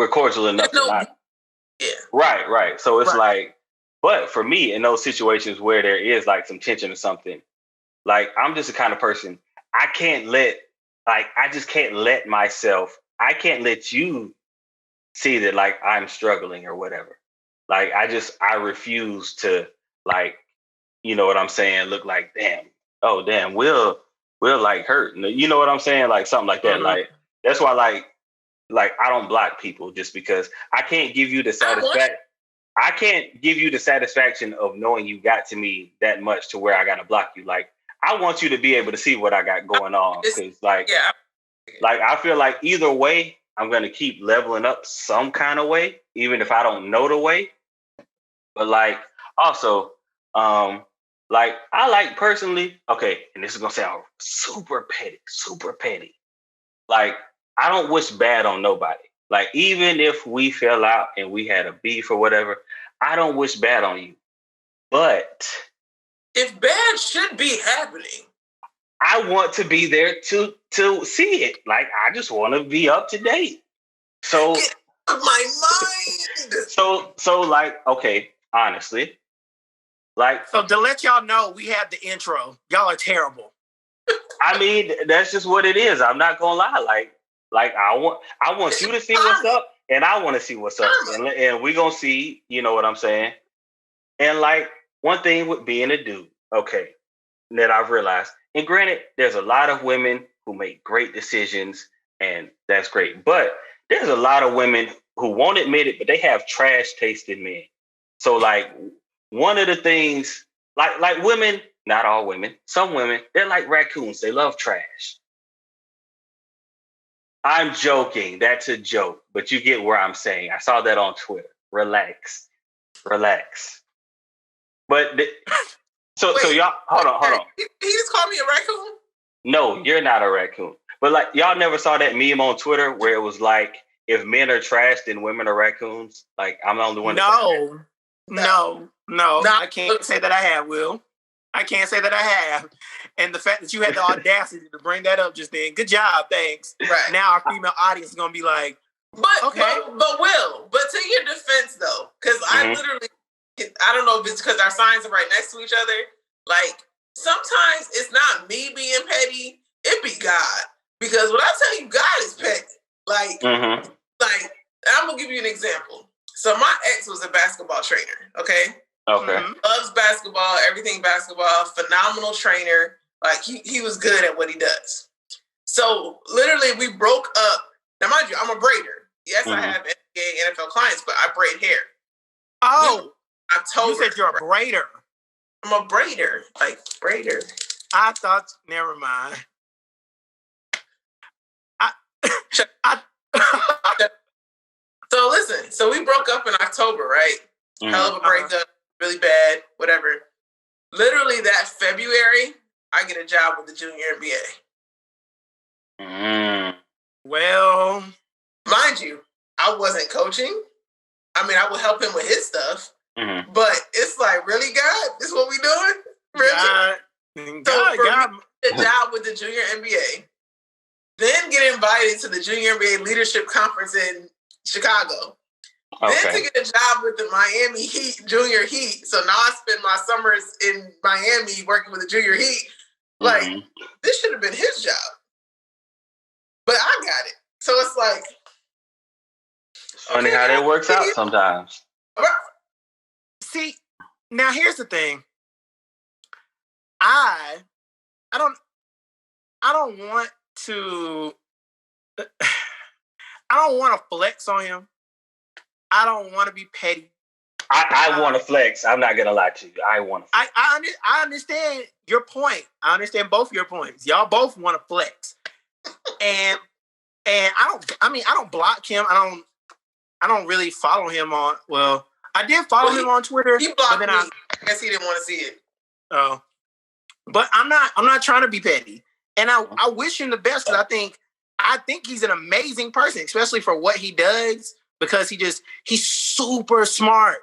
C: cordial enough to not.
B: Yeah.
C: Right. So it's like, but for me, in those situations where there is like some tension or something, like I'm just the kind of person I just can't let myself. I can't let you see that like I'm struggling or whatever. Like I refuse to, like, you know what I'm saying, look like damn, we'll like hurt. You know what I'm saying? Like something like that. Mm-hmm. Like that's why like I don't block people just because I can't give you the satisfaction. I can't give you the satisfaction of knowing you got to me that much to where I gotta block you. Like I want you to be able to see what I got going on. Because like I feel like either way, I'm going to keep leveling up some kind of way, even if I don't know the way. But like, also, like I like personally, okay, and this is going to sound super petty. Like, I don't wish bad on nobody. Like, even if we fell out and we had a beef or whatever, I don't wish bad on you. But
B: if bad should be happening,
C: I want to be there to see it. Like I just want to be up to date. So
B: get out of my mind.
C: So like, okay, honestly, like,
A: so to let y'all know, we have the intro. Y'all are terrible.
C: I mean, that's just what it is. I'm not gonna lie. Like I want you to see what's up, and I want to see what's up, and we gonna see. You know what I'm saying? And like one thing with being a dude, okay, that I've realized. And granted, there's a lot of women who make great decisions, and that's great. But there's a lot of women who won't admit it, but they have trash taste in men. So, like, one of the things, like women, not all women, some women, they're like raccoons. They love trash. I'm joking. That's a joke, but you get where I'm saying. I saw that on Twitter. Relax. But So y'all, hold on.
B: He just called me a raccoon?
C: No, you're not a raccoon. But like, y'all never saw that meme on Twitter where it was like, if men are trash, then women are raccoons? Like, I'm the only one.
A: No. I can't say that I have, Will. I can't say that I have. And the fact that you had the audacity to bring that up just then, good job, thanks.
B: Right.
A: Now our female audience is going to be like, okay.
B: But Will, to your defense though, because I literally, I don't know if it's because our signs are right next to each other. Like, sometimes it's not me being petty, it be God. Because when I tell you God is petty, like, I'm going to give you an example. So my ex was a basketball trainer, okay?
C: Okay.
B: Loves basketball, everything basketball, phenomenal trainer. Like, he was good at what he does. So, literally, we broke up. Now, mind you, I'm a braider. Yes, I have NBA, NFL clients, but I braid hair.
A: Oh.
B: I told
A: you said you're a braider.
B: I'm a braider. Like, braider.
A: I thought, never mind.
B: So listen, So we broke up in October, right? Hell of a breakup, really bad, whatever. Literally that February, I get a job with the junior NBA.
A: Well,
B: mind you, I wasn't coaching. I mean, I would help him with his stuff, but it's like, really, God, this is what we doing? Really? God. A job with the junior NBA, then get invited to the junior NBA leadership conference in Chicago. Then to get a job with the Miami Heat, Junior Heat. So now I spend my summers in Miami working with the Junior Heat. Like, this should have been his job. But I got it. So it's like...
C: Funny how that works out sometimes.
A: See, now here's the thing. I don't want to... I don't want to flex on him. I don't want to be petty.
C: I want to flex. I'm not gonna lie to you. I want to flex.
A: I understand your point. I understand both your points. Y'all both want to flex, and I don't block him. I don't really follow him on. Well, I did follow him on Twitter.
B: He blocked me. I guess he didn't want to see it.
A: Oh, but I'm not trying to be petty, and I wish him the best because I think he's an amazing person, especially for what he does. Because he's super smart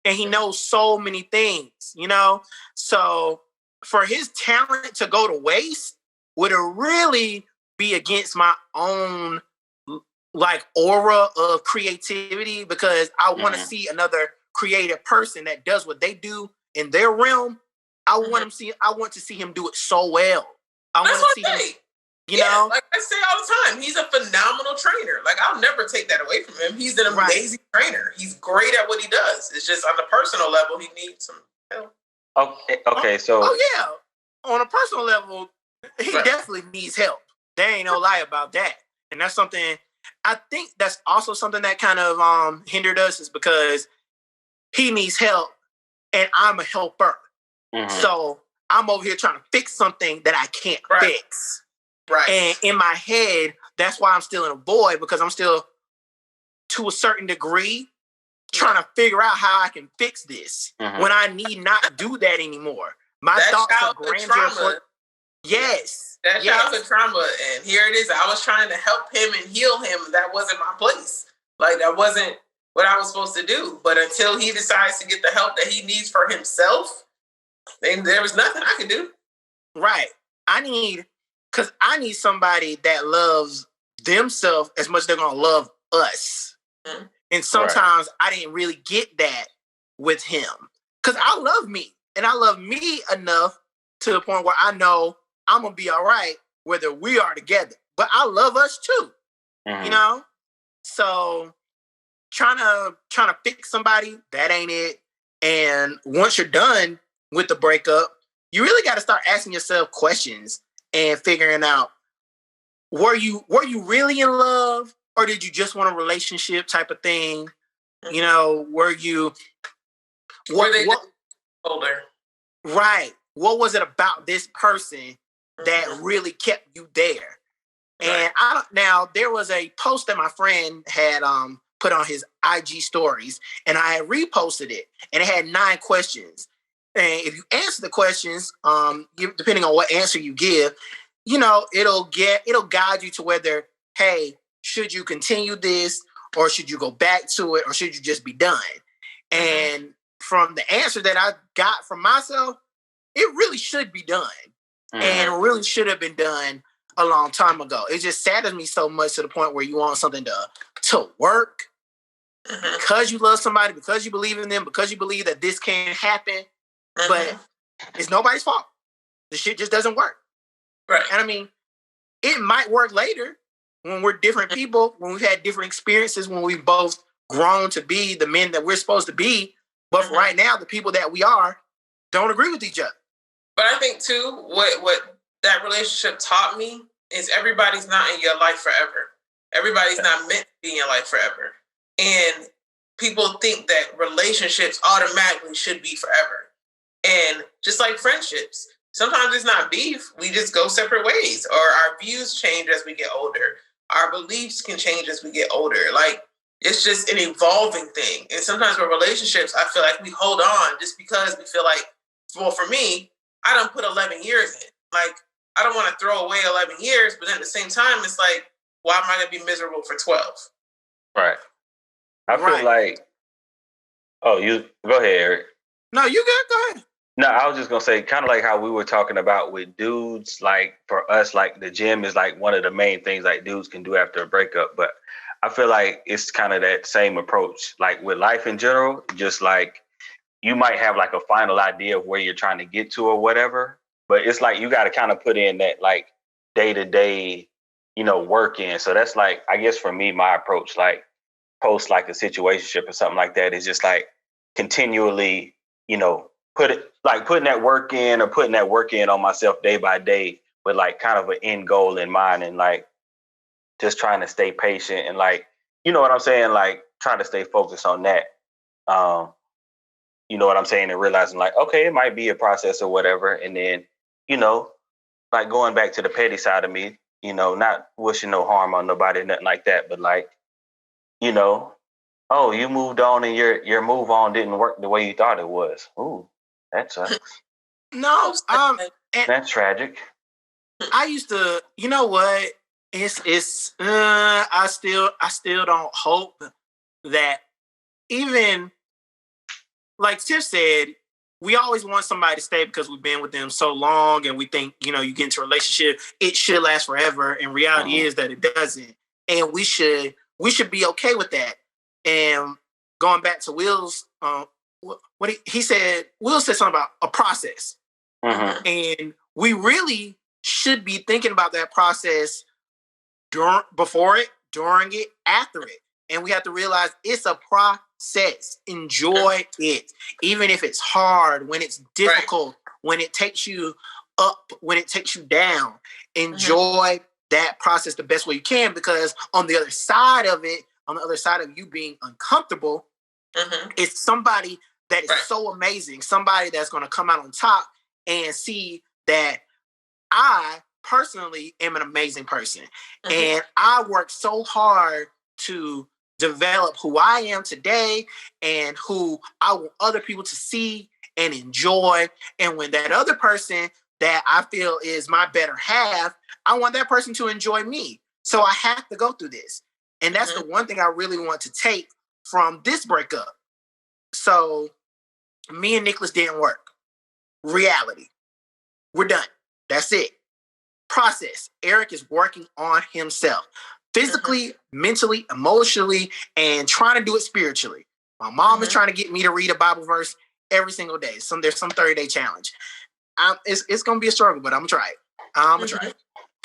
A: and he knows so many things, you know? So for his talent to go to waste would really be against my own like aura of creativity because I want to see another creative person that does what they do in their realm. I want to see him do it so well. I want to see him. You know?
B: Like I say all the time, he's a phenomenal trainer. Like, I'll never take that away from him. He's an amazing trainer. He's great at what he does. It's just on the personal level, he needs some help.
C: Okay, so...
A: Oh, yeah. On a personal level, he definitely needs help. There ain't no lie about that. And that's something... I think that's also something that kind of hindered us is because he needs help and I'm a helper. So I'm over here trying to fix something that I can't fix. Right. And in my head, that's why I'm still in a void because I'm still, to a certain degree, trying to figure out how I can fix this when I need not do that anymore. My thoughts are grandeur. Yes.
B: That childhood trauma. And here it is. I was trying to help him and heal him. That wasn't my place. Like, that wasn't what I was supposed to do. But until he decides to get the help that he needs for himself, then there was nothing I could do.
A: Right. I need somebody that loves themselves as much as they're going to love us. And sometimes I didn't really get that with him. Because I love me. And I love me enough to the point where I know I'm going to be all right whether we are together. But I love us too. You know? So trying to fix somebody, that ain't it. And once you're done with the breakup, you really got to start asking yourself questions and figuring out, were you really in love or did you just want a relationship type of thing? You know, were they
B: older?
A: Right. What was it about this person that really kept you there? And now there was a post that my friend had put on his IG stories and I had reposted it and it had 9 questions. And if you answer the questions, depending on what answer you give, you know, it'll guide you to whether, hey, should you continue this or should you go back to it or should you just be done? And from the answer that I got from myself, it really should be done. And it really should have been done a long time ago. It just saddens me so much to the point where you want something to work because you love somebody, because you believe in them, because you believe that this can happen. But it's nobody's fault. The shit just doesn't work.
B: Right.
A: And I mean, it might work later when we're different people, when we've had different experiences, when we've both grown to be the men that we're supposed to be. But for right now, the people that we are don't agree with each other.
B: But I think, too, what that relationship taught me is everybody's not in your life forever. Everybody's not meant to be in your life forever. And people think that relationships automatically should be forever. And just like friendships, sometimes it's not beef. We just go separate ways, or our views change as we get older. Our beliefs can change as we get older. Like, It's just an evolving thing. And sometimes with relationships, I feel like we hold on just because we feel like, well, for me, I done put 11 years in. Like, I don't want to throw away 11 years, but then at the same time, it's like, why am I going to be miserable for 12?
C: Right. I feel like, you go ahead, Eric.
A: No, you good. Go ahead.
C: No, I was just going to say, kind of like how we were talking about with dudes, like for us, like the gym is like one of the main things like dudes can do after a breakup. But I feel like it's kind of that same approach, like with life in general, just like you might have like a final idea of where you're trying to get to or whatever. But it's like you got to kind of put in that like day-to-day, work in. So that's like, I guess for me, my approach, like post like a situationship or something like that is just like continually, putting that work in or putting that work in on myself day by day with like kind of an end goal in mind and like just trying to stay patient and like, you know what I'm saying? Like trying to stay focused on that. You know what I'm saying? And realizing like, okay, it might be a process or whatever. And then, like going back to the petty side of me, not wishing no harm on nobody, nothing like that. But like, oh, you moved on and your move on didn't work the way you thought it was. Ooh, that sucks.
A: No,
C: that's tragic.
A: I used to, you know what? I still don't hope that even like Typh said, we always want somebody to stay because we've been with them so long and we think, you get into a relationship, it should last forever. And reality is that it doesn't. And we should be okay with that. And going back to Will's, he said, Will said something about a process. And we really should be thinking about that process before it, during it, after it. And we have to realize it's a process. Enjoy it. Even if it's hard, when it's difficult, when it takes you up, when it takes you down, enjoy that process the best way you can, because on the other side of it, on the other side of you being uncomfortable, it's somebody that is so amazing, somebody that's going to come out on top and see that I personally am an amazing person. And I worked so hard to develop who I am today and who I want other people to see and enjoy. And when that other person that I feel is my better half, I want that person to enjoy me. So I have to go through this. And that's the one thing I really want to take from this breakup. So me and Nicholas didn't work. Reality. We're done. That's it. Process. Eric is working on himself. Physically, mentally, emotionally, and trying to do it spiritually. My mom is trying to get me to read a Bible verse every single day. There's some 30-day challenge. It's going to be a struggle, but I'm going to try it. I'm going to try it.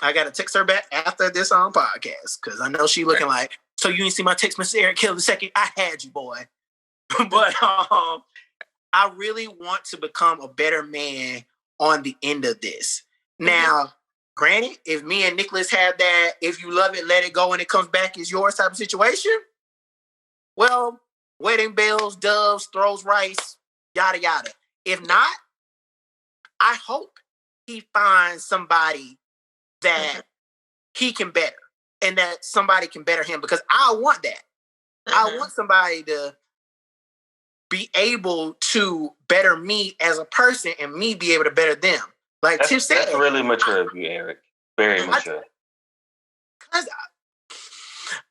A: I got to text her back after this podcast because I know she looking like, so you didn't see my text message, Eric Kelley II? I had you, boy. But I really want to become a better man on the end of this. Now, granted, if me and Nicholas have that, if you love it, let it go, and it comes back is yours type of situation, well, wedding bells, doves, throws rice, yada, yada. If not, I hope he finds somebody that he can better and that somebody can better him, because I want that. I want somebody to be able to better me as a person and me be able to better them. Like Typh said.
C: That's really mature of you, Eric. Very mature.
A: Because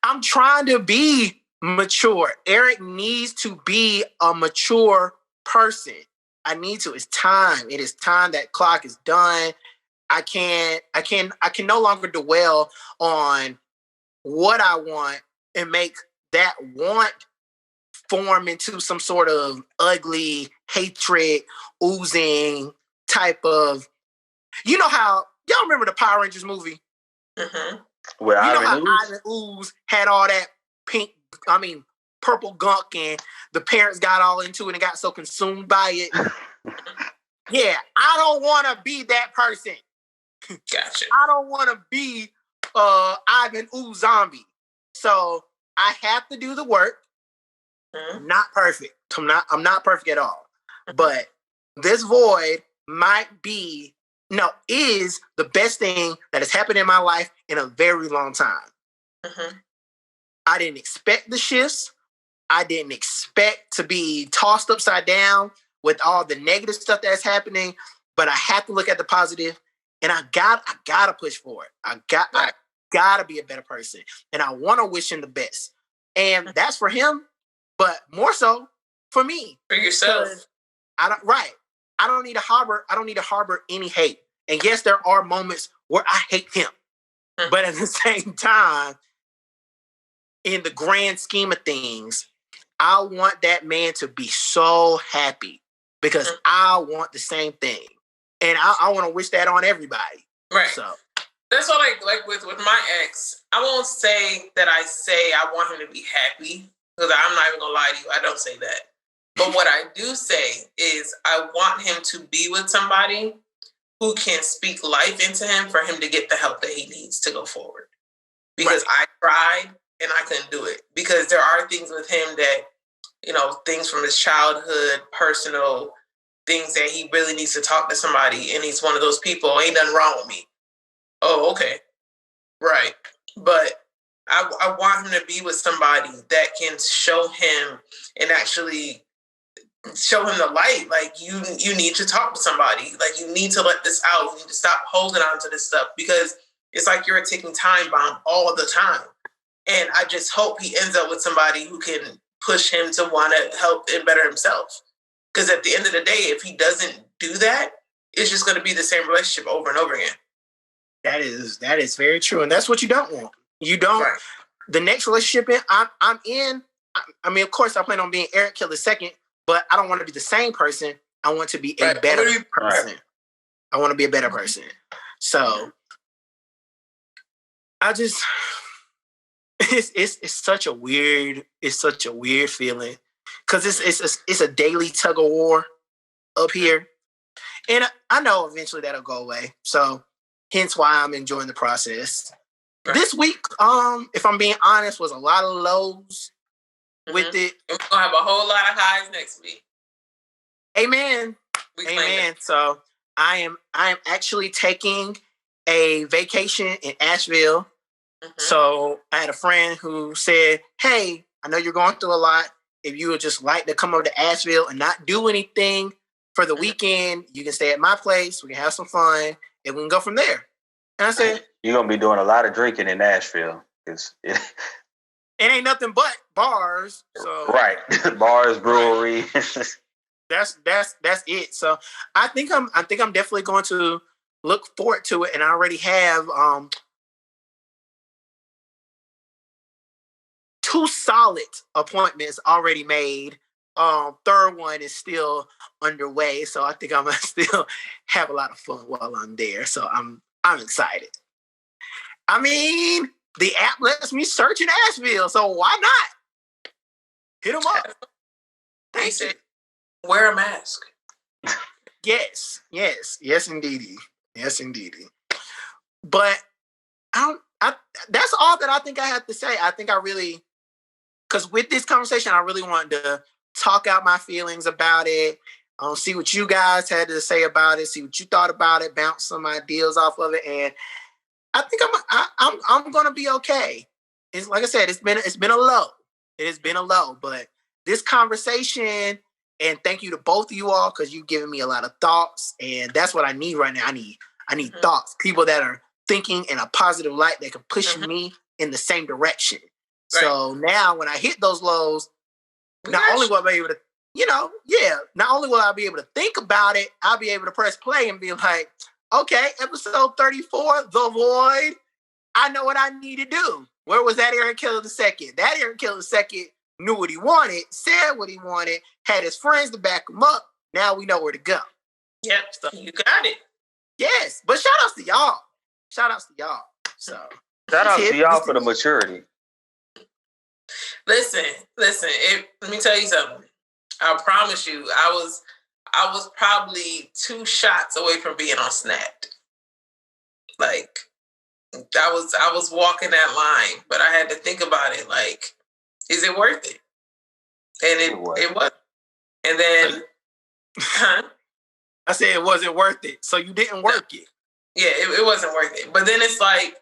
A: I'm trying to be mature. Eric needs to be a mature person. I need to. It's time. It is time. That clock is done. I can no longer dwell on what I want and make that want form into some sort of ugly hatred, oozing type of, you know how, y'all remember the Power Rangers movie?
C: Where
A: you know how
C: Ivan
A: Ivan Ooze had all that purple gunk, and the parents got all into it and got so consumed by it. Yeah, I don't want to be that person.
B: Gotcha.
A: I don't want to be Ivan Ooze zombie. So I have to do the work. Not perfect. I'm not perfect at all. But this void is the best thing that has happened in my life in a very long time. I didn't expect the shifts. I didn't expect to be tossed upside down with all the negative stuff that's happening, but I have to look at the positive, and I gotta push for it. I gotta be a better person, and I want to wish him the best. And that's for him, but more so for me.
B: For yourself.
A: I don't need to harbor any hate. And yes, there are moments where I hate him. But at the same time, in the grand scheme of things, I want that man to be so happy because I want the same thing. And I want to wish that on everybody.
B: Right.
A: So
B: that's what like with my ex, I won't say that I say I want him to be happy because I'm not even gonna lie to you. I don't say that. But what I do say is I want him to be with somebody who can speak life into him for him to get the help that he needs to go forward. Because I tried and I couldn't do it. Because there are things with him that, things from his childhood, personal things that he really needs to talk to somebody. And he's one of those people, ain't nothing wrong with me. Oh, okay. Right. But I want him to be with somebody that can show him and actually show him the light. Like, you need to talk to somebody. Like, you need to let this out. You need to stop holding on to this stuff because it's like you're a ticking time bomb all the time. And I just hope he ends up with somebody who can push him to want to help and better himself. Because at the end of the day, if he doesn't do that, it's just going to be the same relationship over and over again.
A: That is very true. And that's what you don't want. You don't.
B: Right.
A: The next relationship I'm in, I mean, of course, I plan on being Eric Kelley II, but I don't want to be the same person. I want to be a better person. Right. I want to be a better person. So I just, it's such a weird feeling because it's a daily tug of war up here. And I know eventually that'll go away. So hence why I'm enjoying the process. Right. This week, if I'm being honest, was a lot of lows with it.
B: We're going to have a whole lot of highs next week.
A: Amen. Amen. So I am actually taking a vacation in Asheville. So I had a friend who said, hey, I know you're going through a lot. If you would just like to come over to Asheville and not do anything for the weekend, you can stay at my place. We can have some fun and we can go from there. And I said,
C: you're going to be doing a lot of drinking in Nashville. It
A: ain't nothing but bars. So
C: right. Bars, brewery.
A: That's it. So I think I'm definitely going to look forward to it. And I already have 2 solid appointments already made. Third one is still underway. So I think I'm gonna still have a lot of fun while I'm there. So I'm excited. I mean, the app lets me search in Asheville, so why not? Hit them up.
B: Thanks. Wear a mask.
A: Yes, indeedy. Yes, indeedy. But that's all that I think I have to say. I think because with this conversation, I really wanted to talk out my feelings about it. See what you guys had to say about it. See what you thought about it. Bounce some ideas off of it, and I think I'm gonna be okay. It's like I said, it's been a low. It has been a low, but this conversation, and thank you to both of you all because you've given me a lot of thoughts, and that's what I need right now. I need thoughts, people that are thinking in a positive light that can push me in the same direction. Right. So now when I hit those lows, not only will I be able to, not only will I be able to think about it, I'll be able to press play and be like, okay, episode 34, The Void, I know what I need to do. Where was that Eric Kelley II? That Eric Kelley II knew what he wanted, said what he wanted, had his friends to back him up. Now we know where to go.
B: Yep, so you got it.
A: Yes, but shout outs to y'all. So
C: shout out to y'all for the maturity.
B: Listen. Let me tell you something. I promise you, I was probably 2 shots away from being on Snapped. Like, I was walking that line, but I had to think about it. Like, is it worth it? And it was. And then,
A: I said it wasn't worth it, so you didn't work it.
B: Yeah, it wasn't worth it. But then it's like,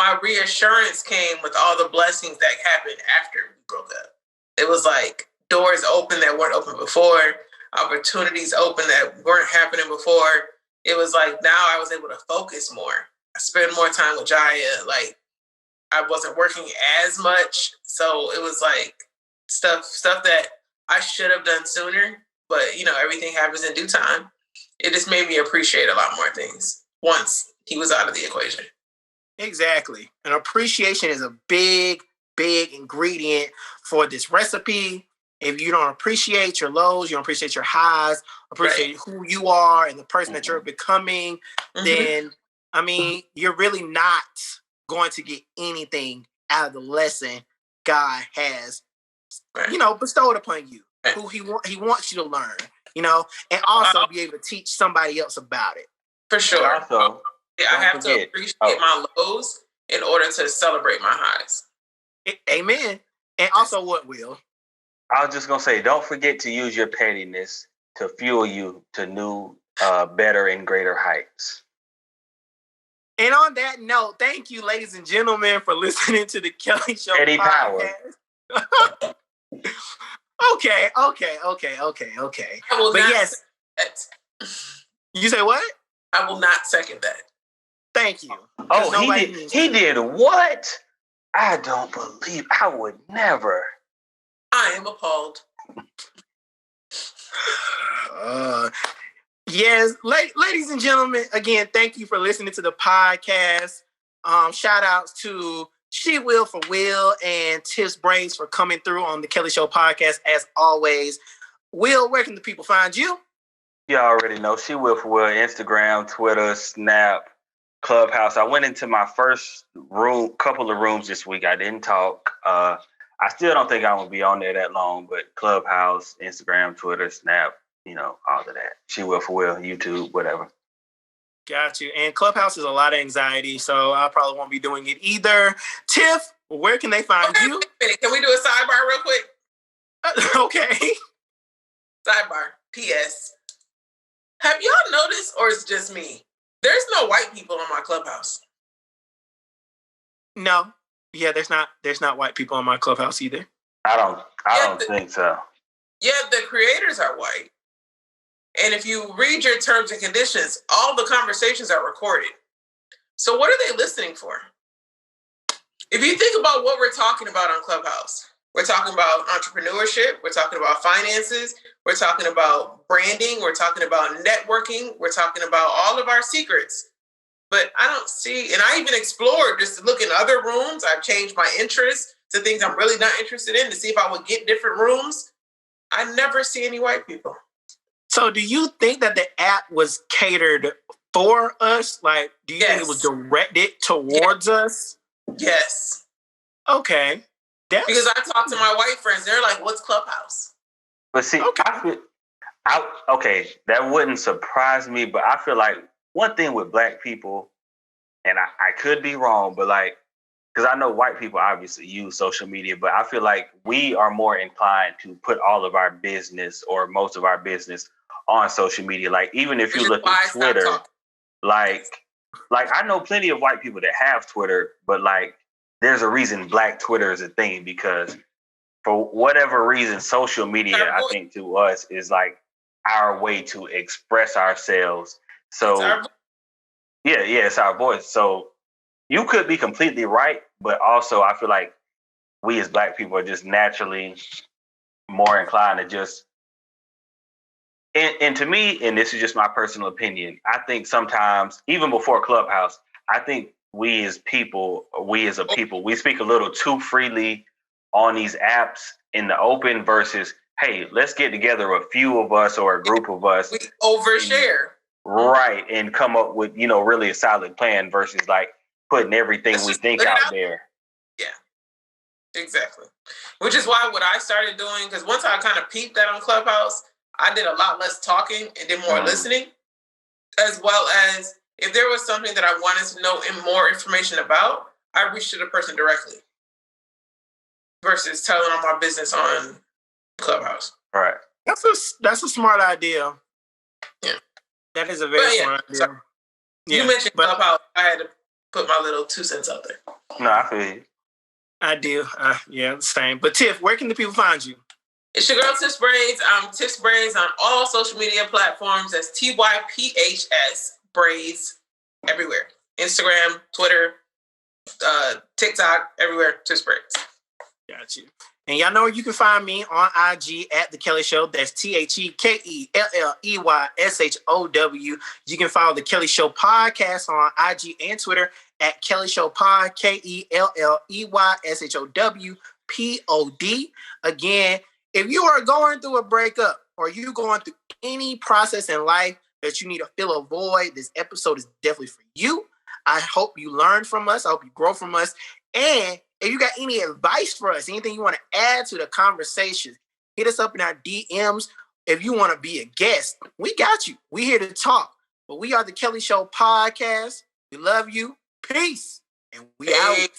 B: my reassurance came with all the blessings that happened after we broke up. It was like doors open that weren't open before, opportunities open that weren't happening before. It was like now I was able to focus more. I spent more time with Jaya. Like I wasn't working as much. So it was like stuff that I should have done sooner. But, you know, everything happens in due time. It just made me appreciate a lot more things once he was out of the equation.
A: Exactly. And appreciation is a big, big ingredient for this recipe. If you don't appreciate your lows, you don't appreciate your highs, appreciate who you are and the person that you're becoming, then, I mean, you're really not going to get anything out of the lesson God has, you know, bestowed upon you, who he wants you to learn, you know, and also be able to teach somebody else about it.
B: For sure.
C: Also,
B: I have to appreciate my lows in order to celebrate my highs.
A: Amen. And also what, Will?
C: I was just going to say, don't forget to use your pettiness to fuel you to new, better and greater heights.
A: And on that note, thank you, ladies and gentlemen, for listening to the Kelley Show
C: Petty
A: Podcast.
C: Power.
A: Okay. But yes. You say what?
B: I will not second that.
A: Thank you.
C: Oh, he did what? I don't believe. I would never.
B: I am appalled.
A: Yes, ladies and gentlemen, again, thank you for listening to the podcast. Shout outs to She Will for Will and Typh's Braids for coming through on the Kelley Show Podcast as always. Will, where can the people find you?
C: You already know. She Will for Will, Instagram, Twitter, Snap, Clubhouse. I went into my first couple of rooms this week. I didn't talk. I still don't think I'm going to be on there that long, but Clubhouse, Instagram, Twitter, Snap, you know, all of that. She Will for Will, YouTube, whatever.
A: Got you. And Clubhouse is a lot of anxiety, so I probably won't be doing it either. Typh, where can they find you?
B: Can we do a sidebar real quick?
A: Okay.
B: Sidebar. P.S. Have y'all noticed, or is it just me? There's no white people on my Clubhouse.
A: No. Yeah, there's not white people on my Clubhouse either.
C: I don't think so.
B: Yeah, the creators are white. And if you read your terms and conditions, all the conversations are recorded. So what are they listening for? If you think about what we're talking about on Clubhouse, we're talking about entrepreneurship, we're talking about finances, we're talking about branding, we're talking about networking, we're talking about all of our secrets. But I don't see, and I even explored just to look in other rooms. I've changed my interests to things I'm really not interested in to see if I would get different rooms. I never see any white people.
A: So do you think that the app was catered for us? Like, do you think it was directed towards us?
B: Yes.
A: Okay.
B: Because I talk to my white friends. They're like, what's Clubhouse?
C: But see, okay, that wouldn't surprise me, but I feel like one thing with black people, and I could be wrong, but like, because I know white people obviously use social media, but I feel like we are more inclined to put all of our business or most of our business on social media. Like, even if you look at Twitter, like I know plenty of white people that have Twitter, but like, there's a reason Black Twitter is a thing, because for whatever reason, social media, I think to us is like our way to express ourselves. So it's our voice. So you could be completely right, but also I feel like we as Black people are just naturally more inclined to just, and to me, and this is just my personal opinion, I think sometimes, even before Clubhouse, I think we as a people, we speak a little too freely on these apps in the open versus, hey, let's get together a few of us or a group of us.
B: We overshare.
C: Right. And come up with, really a solid plan versus like putting everything we think out there.
B: Yeah, exactly. Which is why what I started doing, because once I kind of peeped that on Clubhouse, I did a lot less talking and did more listening, as well as if there was something that I wanted to know more information about, I reached to the person directly versus telling all my business on Clubhouse.
C: All right.
A: That's a smart idea.
B: Yeah.
A: That is a very smart idea.
B: Yeah. You mentioned Clubhouse. I had to put my little 2 cents out there.
C: No, I feel you.
A: I do. Yeah, same. But Typh, where can the people find you?
B: It's your girl Typh Braids. I'm Typh Braids on all social media platforms. That's TYPHS Braids everywhere. Instagram, Twitter, TikTok, everywhere. Typh Braids.
A: Got you. And y'all know where you can find me on IG at The Kelley Show. That's TheKelleyShow. You can follow The Kelley Show Podcast on IG and Twitter at Kelley Show Pod, KelleyShowPod. Again, if you are going through a breakup or you're going through any process in life that you need to fill a void, this episode is definitely for you. I hope you learn from us. I hope you grow from us. And if you got any advice for us, anything you want to add to the conversation, hit us up in our DMs. If you want to be a guest, we got you. We here to talk. But we are the Kelley Show Podcast. We love you. Peace. And we out.